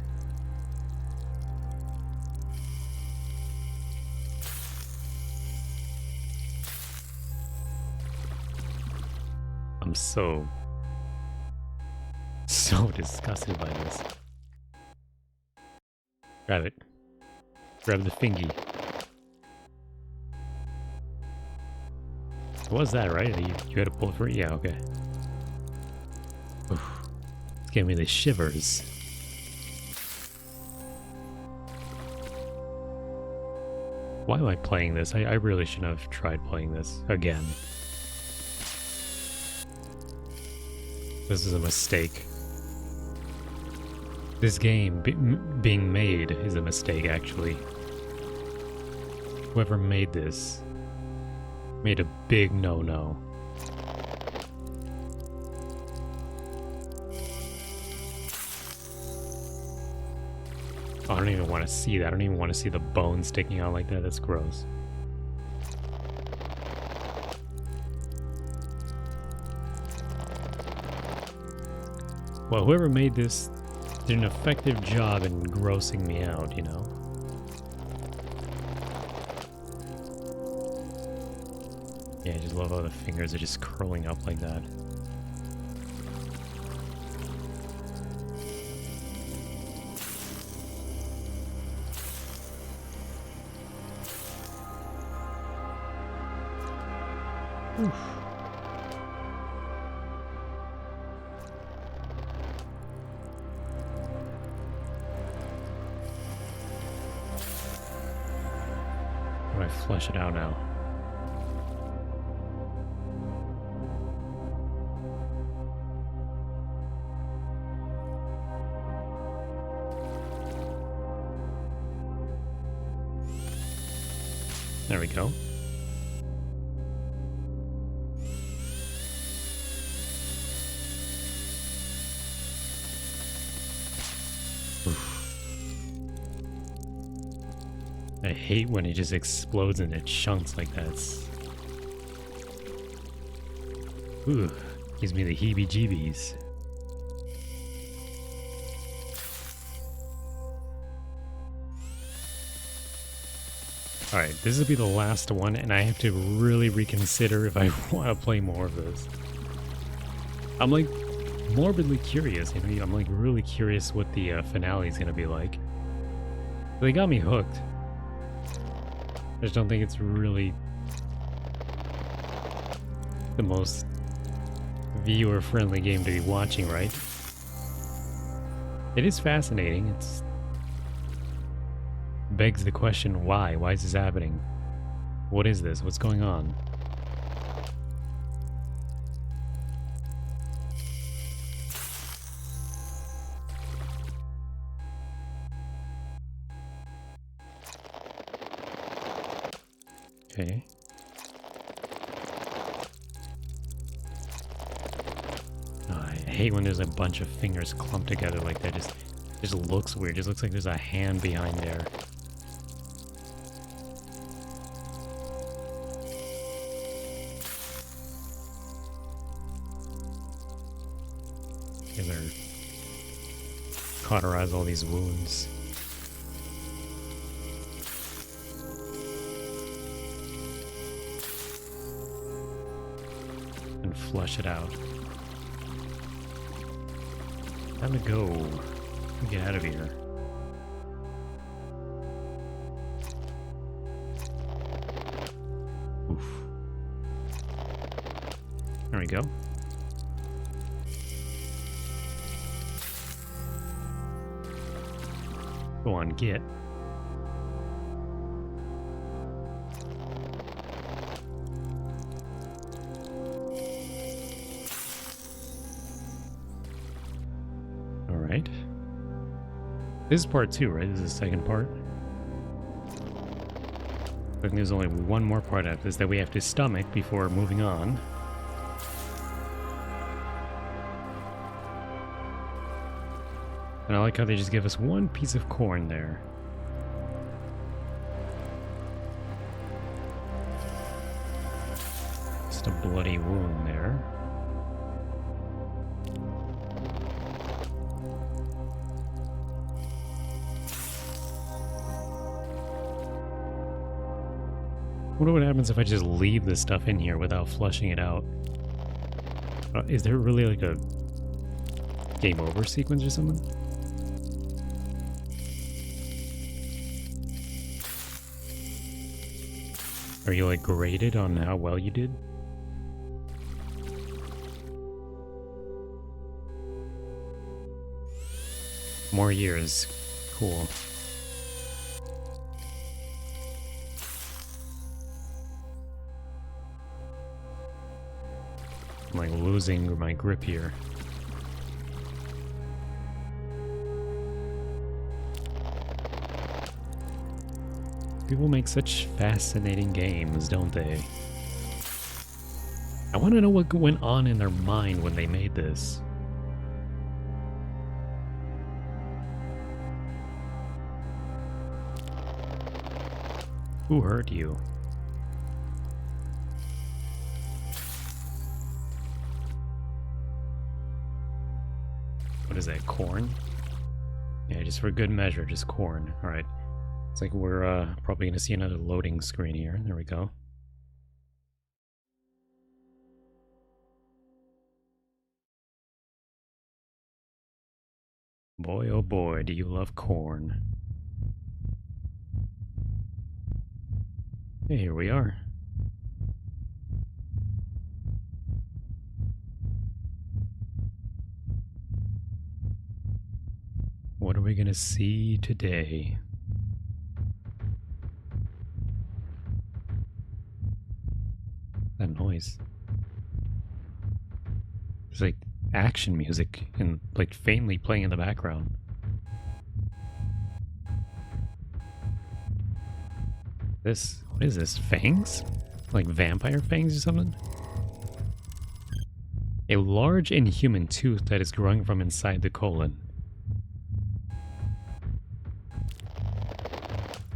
I'm so disgusted by this. Grab it. Grab the fingy. What was that, right? You had to pull it for it? Yeah, okay. Oof. Let's Give me the shivers. Why am I playing this? I really shouldn't have tried playing this again. This is a mistake. This game being made is a mistake, actually. Whoever made this made a big no-no. Oh, I don't even want to see that. I don't even want to see the bone sticking out like that. That's gross. Well, whoever made this did an effective job in grossing me out, you know? Yeah, I just love how the fingers are just curling up like that. Oof. How do I flush it out now? There we go. I hate when it just explodes into chunks like that. Ooh, gives me the heebie-jeebies. Alright, this will be the last one, and I have to really reconsider if I want to play more of this. I'm like morbidly curious, you know, I'm like really curious what the finale is going to be like. They got me hooked. I just don't think it's really the most viewer-friendly game to be watching, right? It is fascinating. It's begs the question, why? Why is this happening? What is this? What's going on? Okay. Oh, I hate when there's a bunch of fingers clumped together like that. Just looks weird. Just looks like there's a hand behind there. I better cauterize all these wounds. And flush it out. Time to go. Get out of here. Oof. There we go. Go on, get. Alright. This is part 2, right? This is the second part. I think there's only one more part of this that we have to stomach before moving on. And I like how they just give us one piece of corn there. Just a bloody wound there. I wonder what happens if I just leave this stuff in here without flushing it out. Is there really like a game over sequence or something? Are you like graded on how well you did? More years. Cool. I'm like losing my grip here. People make such fascinating games, don't they? I want to know what went on in their mind when they made this. Who hurt you? What is that, corn? Yeah, just for good measure, just corn. Alright. It's like we're probably going to see another loading screen here. There we go. Boy, oh boy, do you love corn. Hey, here we are. What are we going to see today? That noise. There's like action music and like faintly playing in the background. What is this? Fangs? Like vampire fangs or something? A large inhuman tooth that is growing from inside the colon.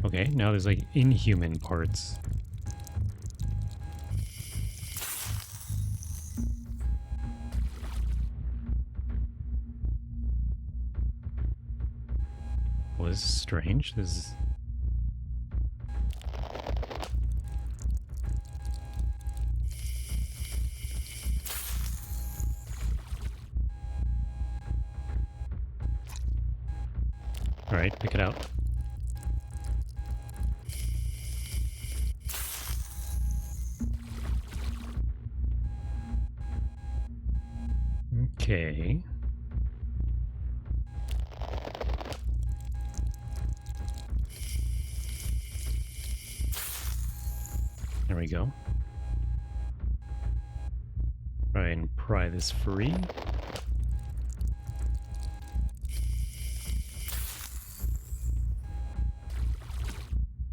Okay, now there's like inhuman parts. Well, this is strange. This is... Alright, pick it out. Okay. There we go. Try and pry this free.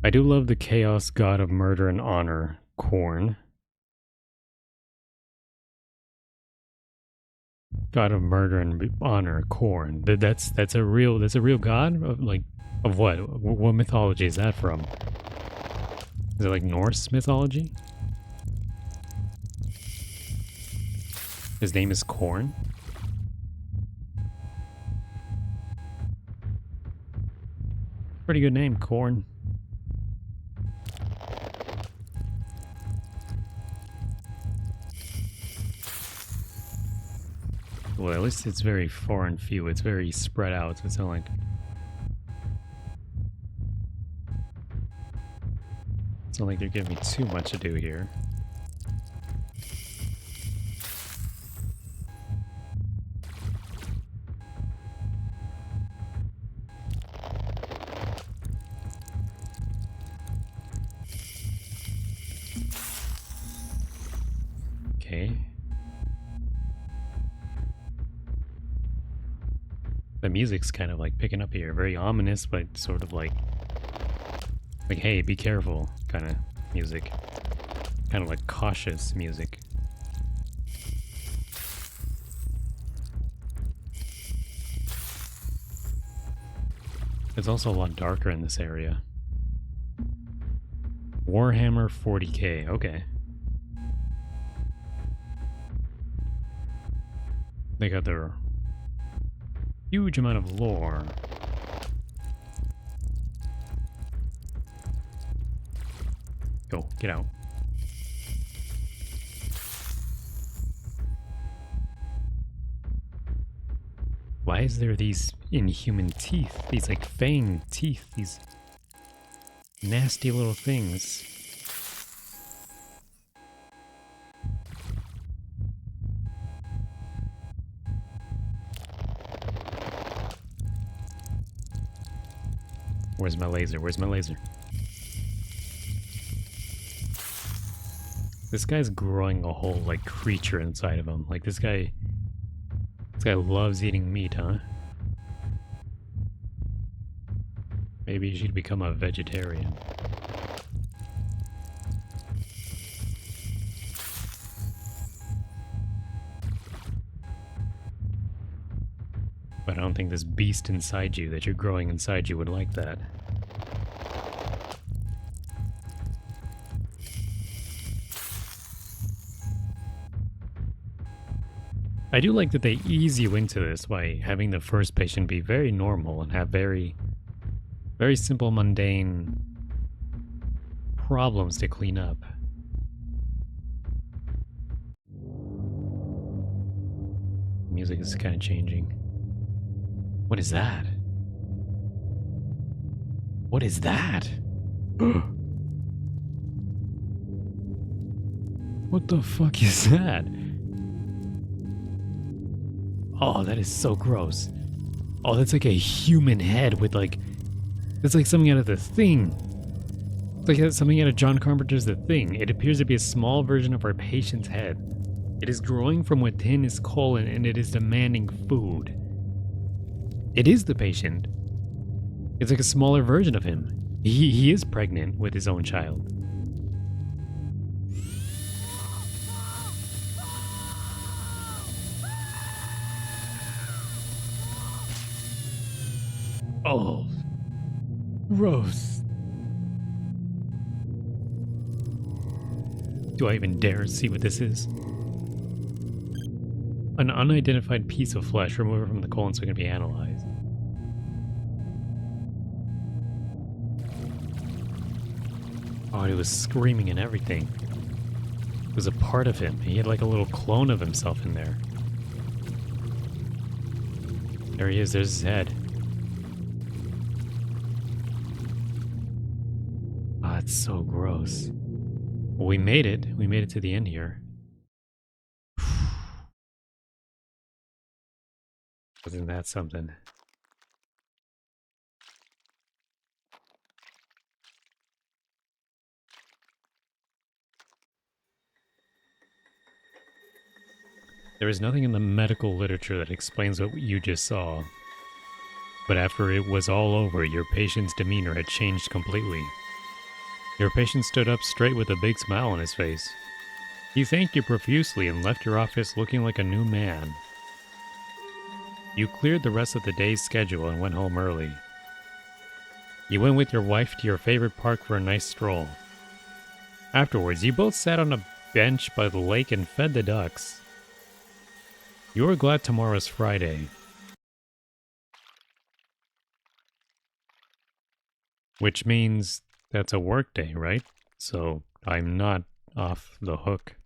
I do love the chaos god of murder and honor, Corn. God of murder and honor, Corn. That's a real god of like of what? What mythology is that from? Is it like Norse mythology? His name is Corn. Pretty good name, Corn. Well, at least it's very far and few. It's very spread out. So it's not like... It's not like they're giving me too much to do here. Okay. The music's kind of like picking up here. Very ominous, but sort of like, hey, be careful kind of music. Kind of like cautious music. It's also a lot darker in this area. Warhammer 40k, okay. They got their huge amount of lore. Go, get out. Why is there these inhuman teeth? These like fang teeth, these nasty little things. Where's my laser? Where's my laser? This guy's growing a whole, like, creature inside of him. Like, this guy loves eating meat, huh? Maybe you should become a vegetarian. But I don't think this beast inside you that you're growing inside you would like that. I do like that they ease you into this by having the first patient be very normal and have very, very simple, mundane problems to clean up. Music is kind of changing. What is that? What is that? What the fuck is that? Oh, that is so gross. Oh, that's like a human head with like... That's like something out of The Thing. It's like something out of John Carpenter's The Thing. It appears to be a small version of our patient's head. It is growing from within his colon and it is demanding food. It is the patient. It's like a smaller version of him. He is pregnant with his own child. Oh, gross. Do I even dare see what this is? An unidentified piece of flesh removed from the colon so it can be analyzed. Oh, he was screaming and everything. It was a part of him. He had like a little clone of himself in there. There he is. There's his head. Ah, it's so gross. Well, we made it. We made it to the end here. Wasn't that something? There is nothing in the medical literature that explains what you just saw. But after it was all over, your patient's demeanor had changed completely. Your patient stood up straight with a big smile on his face. He thanked you profusely and left your office looking like a new man. You cleared the rest of the day's schedule and went home early. You went with your wife to your favorite park for a nice stroll. Afterwards, you both sat on a bench by the lake and fed the ducks. You are glad tomorrow's Friday. Which means that's a work day, right? So I'm not off the hook.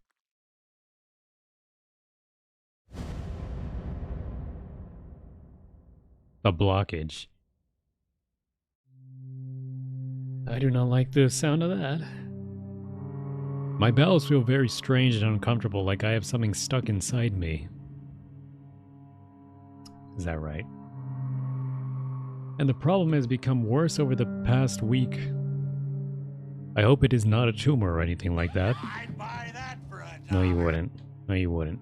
A blockage. I do not like the sound of that. My bowels feel very strange and uncomfortable, like I have something stuck inside me. Is that right? And the problem has become worse over the past week. I hope it is not a tumor or anything like that. I'd buy that for a dollar. No, you wouldn't. No, you wouldn't.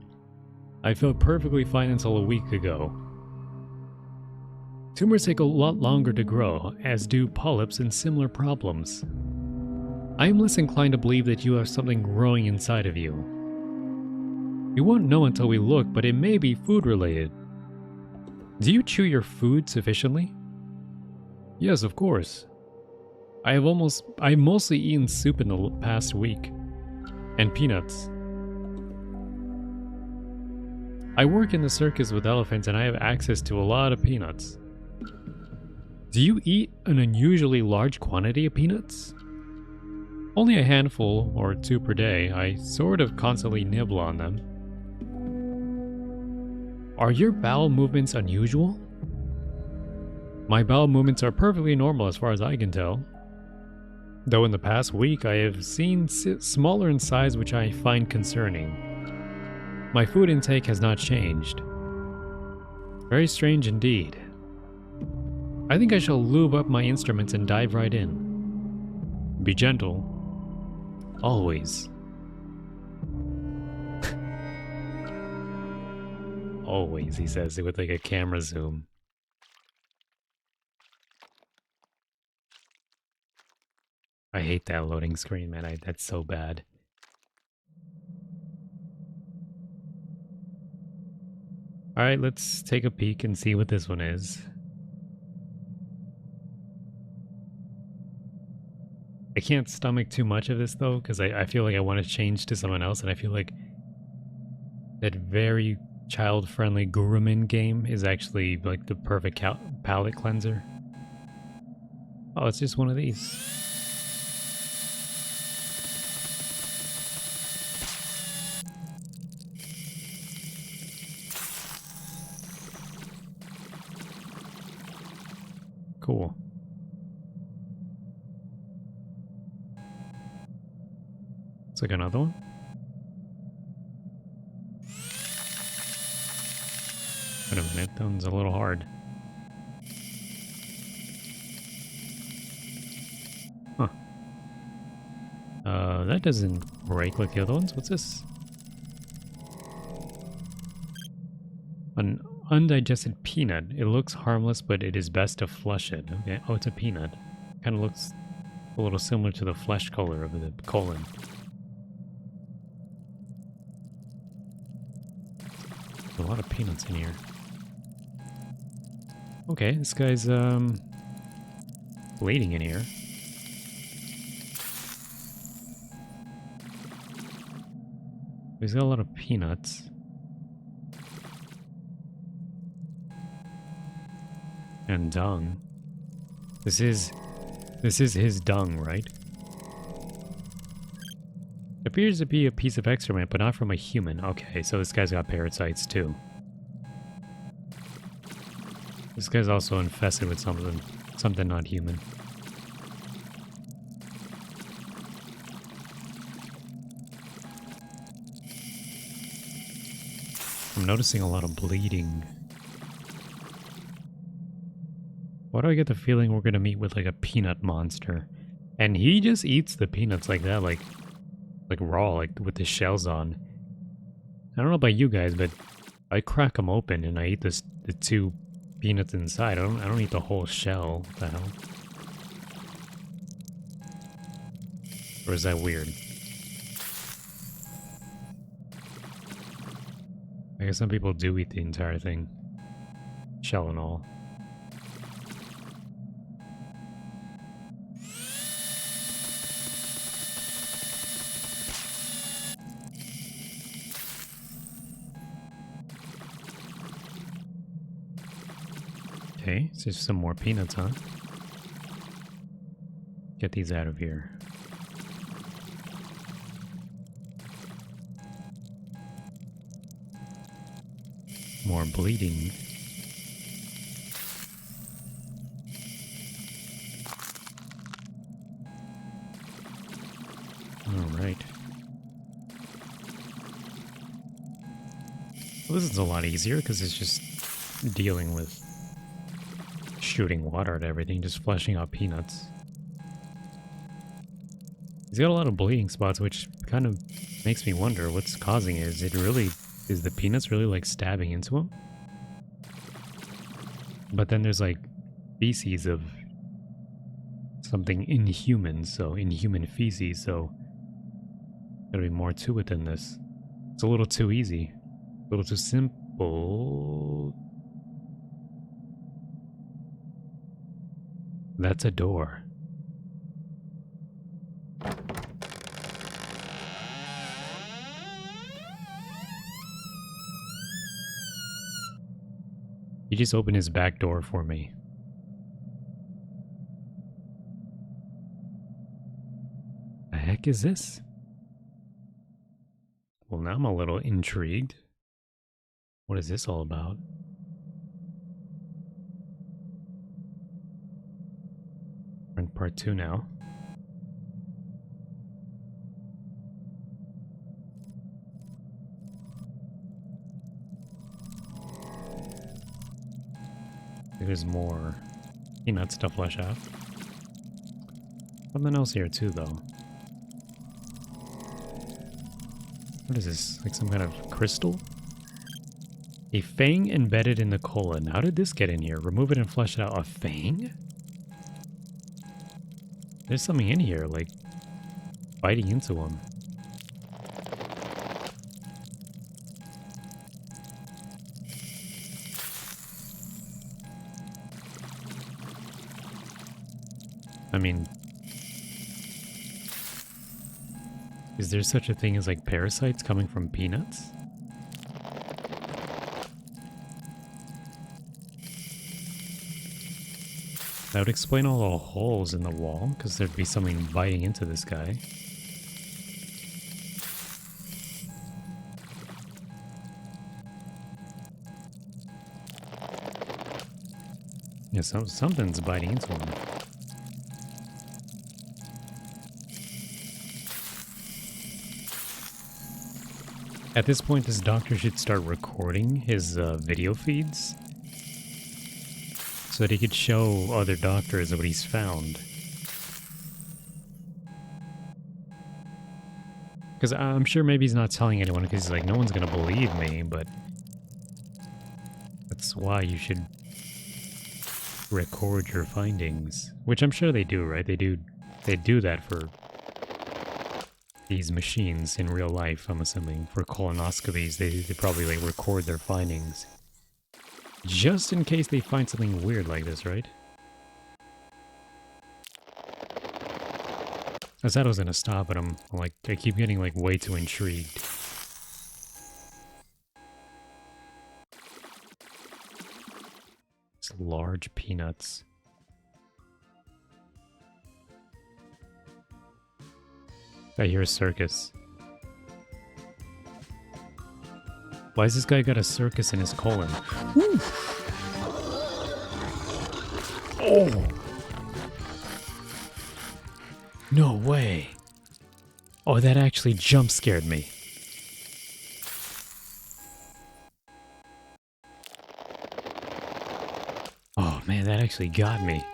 I felt perfectly fine until a week ago. Tumors take a lot longer to grow, as do polyps and similar problems. I am less inclined to believe that you have something growing inside of you. We won't know until we look, but it may be food related. Do you chew your food sufficiently? Yes, of course. I've mostly eaten soup in the past week. And peanuts. I work in the circus with elephants and I have access to a lot of peanuts. Do you eat an unusually large quantity of peanuts? Only a handful or two per day. I sort of constantly nibble on them. Are your bowel movements unusual? My bowel movements are perfectly normal as far as I can tell. Though in the past week I have seen smaller in size, which I find concerning. My food intake has not changed. Very strange indeed. I think I shall lube up my instruments and dive right in. Be gentle. Always. Always, he says it with like a camera zoom. I hate that loading screen, man. That's so bad. Alright, let's take a peek and see what this one is. I can't stomach too much of this though, because I feel like I want to change to someone else, and I feel like that very child-friendly Gurumin game is actually like the perfect palate cleanser. Oh, it's just one of these. Cool. It's like another one. Wait a minute, that one's a little hard. Huh. That doesn't break like the other ones. What's this? An undigested peanut. It looks harmless, but it is best to flush it. Okay. Oh, it's a peanut. Kind of looks a little similar to the flesh color of the colon. There's a lot of peanuts in here. Okay, this guy's bleeding in here. He's got a lot of peanuts. And dung. This is his dung, right? It appears to be a piece of excrement, but not from a human. Okay, so this guy's got parasites too. This guy's also infested with something not human. I'm noticing a lot of bleeding. Why do I get the feeling we're gonna meet with like a peanut monster? And he just eats the peanuts like that, like raw, like with the shells on. I don't know about you guys, but I crack them open and I eat the two peanuts inside. I don't eat the whole shell. What the hell? Or is that weird? I guess some people do eat the entire thing. Shell and all. Okay, so some more peanuts, huh? Get these out of here. More bleeding. Alright. Well, this is a lot easier because it's just dealing with shooting water at everything, just fleshing out peanuts. He's got a lot of bleeding spots, which kind of makes me wonder what's causing it. Is the peanuts really like stabbing into him? But then there's like feces of something inhuman, so inhuman feces, so there'll be more to it than this. It's a little too easy. A little too simple. That's a door. He just opened his back door for me. The heck is this? Well, now I'm a little intrigued. What is this all about? We're in part 2 now. There's more peanuts to flesh out. Something else here too, though. What is this? Like some kind of crystal? A fang embedded in the colon. How did this get in here? Remove it and flesh it out. A fang? There's something in here, like biting into him. I mean, is there such a thing as like parasites coming from peanuts? That would explain all the holes in the wall, because there'd be something biting into this guy. Yeah, something's biting into him. At this point, this doctor should start recording his video feeds so that he could show other doctors what he's found. Because I'm sure maybe he's not telling anyone because he's like, no one's going to believe me, but that's why you should record your findings. Which I'm sure they do, right? They do that for these machines in real life, I'm assuming. For colonoscopies, they probably like record their findings. Just in case they find something weird like this, right? I said I was gonna stop, but I'm like, I keep getting like way too intrigued. It's large peanuts. I hear a circus. Why has this guy got a circus in his colon? Woo! Oh! No way! Oh, that actually jump scared me. Oh man, that actually got me.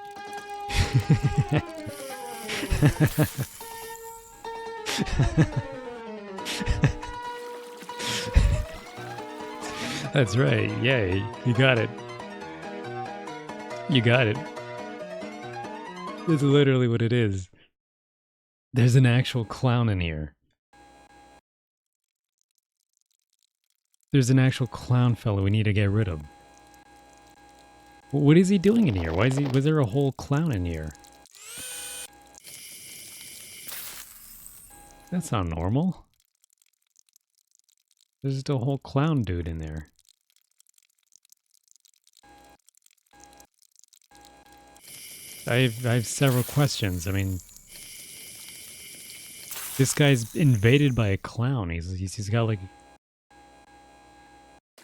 That's right. Yay. You got it. You got it. That's literally what it is. There's an actual clown in here. There's an actual clown fellow we need to get rid of. What is he doing in here? Why is he? Was there a whole clown in here? That's not normal. There's just a whole clown dude in there. I have several questions. I mean, this guy's invaded by a clown. He's got like a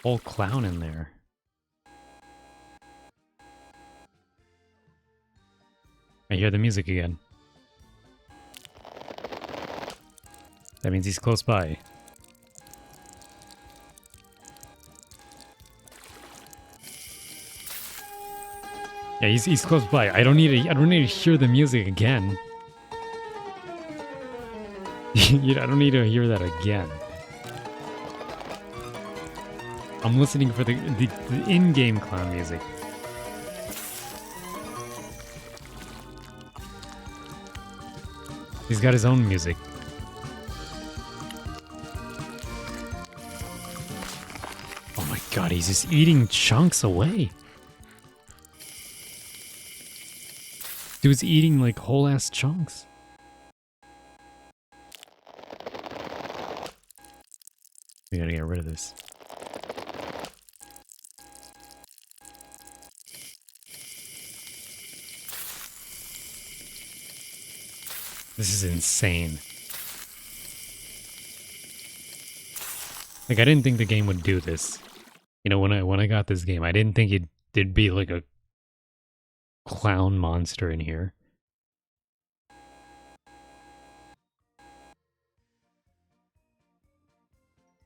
whole clown in there. I hear the music again. That means he's close by. Yeah, he's close by. I don't need to hear the music again. I don't need to hear that again. I'm listening for the in-game clown music. He's got his own music. Oh my god, he's just eating chunks away. Dude's eating like whole ass chunks. We gotta get rid of this. This is insane. Like, I didn't think the game would do this. You know, when I got this game, I didn't think it'd be like a clown monster in here.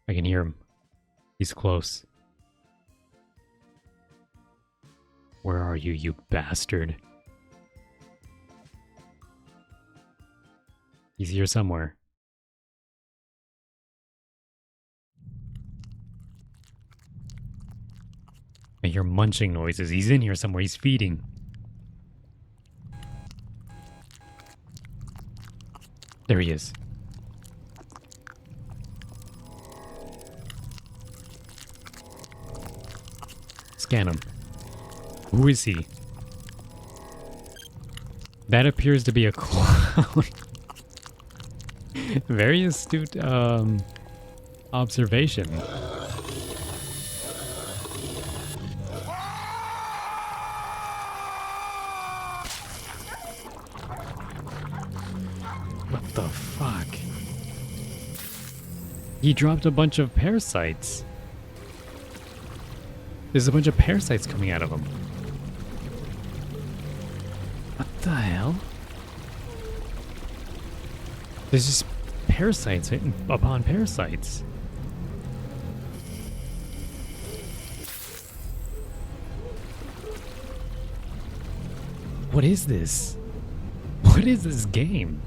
I can hear him. He's close. Where are you, you bastard? He's here somewhere. I hear munching noises. He's in here somewhere. He's feeding. There he is. Scan him. Who is he? That appears to be a clown. Very astute observation. What the fuck? He dropped a bunch of parasites. There's a bunch of parasites coming out of him. What the hell? There's just parasites hitting upon parasites. What is this? What is this game?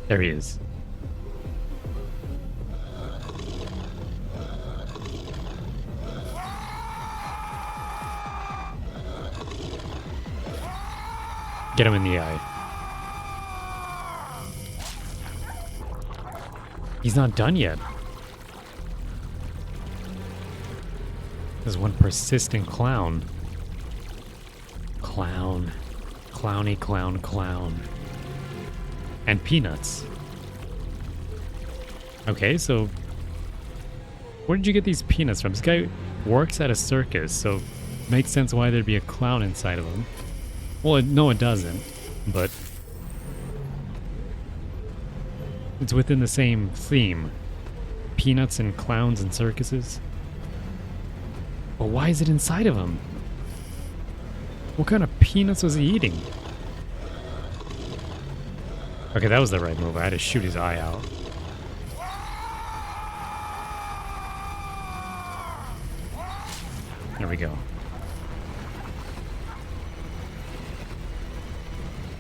There he is. Get him in the eye. He's not done yet. There's one persistent clown. Clown. Clowny clown clown. And peanuts. Okay, so where did you get these peanuts from? This guy works at a circus, so it makes sense why there'd be a clown inside of him. Well, no, it doesn't, but it's within the same theme. Peanuts and clowns and circuses. But why is it inside of him? What kind of peanuts was he eating? Okay, that was the right move. I had to shoot his eye out. There we go.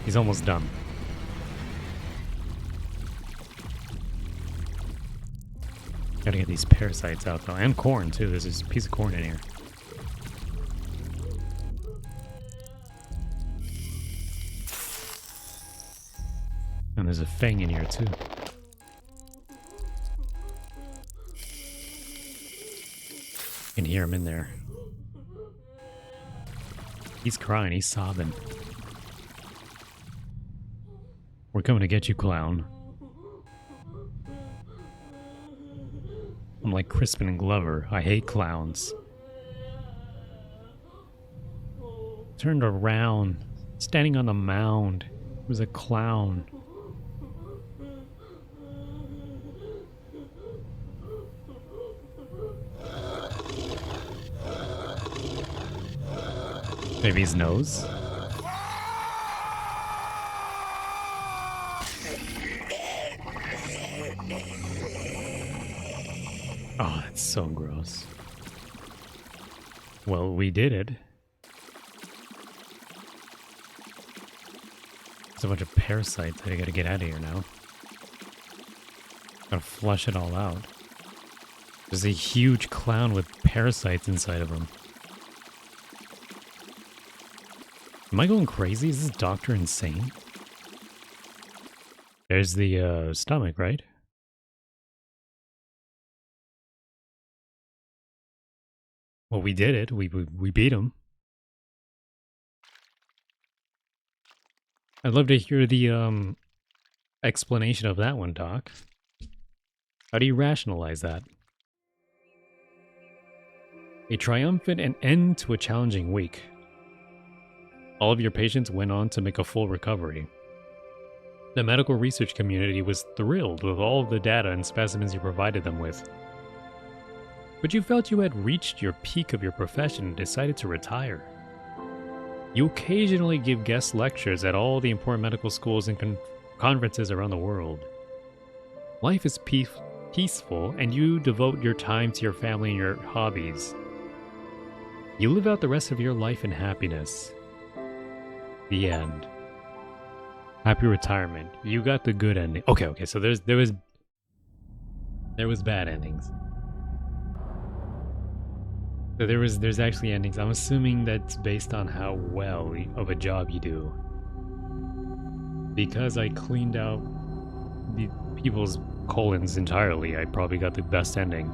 He's almost done. Gotta get these parasites out though. And corn too. There's this piece of corn in here. And there's a fang in here too. You can hear him in there. He's crying, he's sobbing. We're coming to get you, clown. I'm like Crispin and Glover. I hate clowns. Turned around, standing on the mound. It was a clown. Maybe his nose? Oh, that's so gross. Well, we did it. There's a bunch of parasites. I gotta get out of here now. Gotta flush it all out. There's a huge clown with parasites inside of him. Am I going crazy? Is this doctor insane? There's the stomach, right? Well, we did it. We beat him. I'd love to hear the explanation of that one, Doc. How do you rationalize that? A triumphant and end to a challenging week. All of your patients went on to make a full recovery. The medical research community was thrilled with all of the data and specimens you provided them with. But you felt you had reached your peak of your profession and decided to retire. You occasionally give guest lectures at all the important medical schools and conferences around the world. Life is peaceful, and you devote your time to your family and your hobbies. You live out the rest of your life in happiness. The end. Happy retirement. You got the good ending. Okay, okay. So there was bad endings. So there's actually endings. I'm assuming that's based on how well of a job you do. Because I cleaned out the people's colons entirely, I probably got the best ending.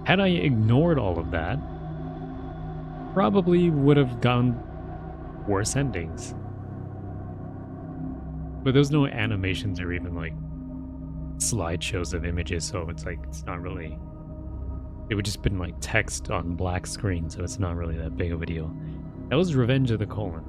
Had I ignored all of that, probably would have gotten worse endings. But there's no animations or even like slideshows of images, so it's like it's not really. It would just been like text on black screen, so it's not really that big of a deal. That was Revenge of the Colon.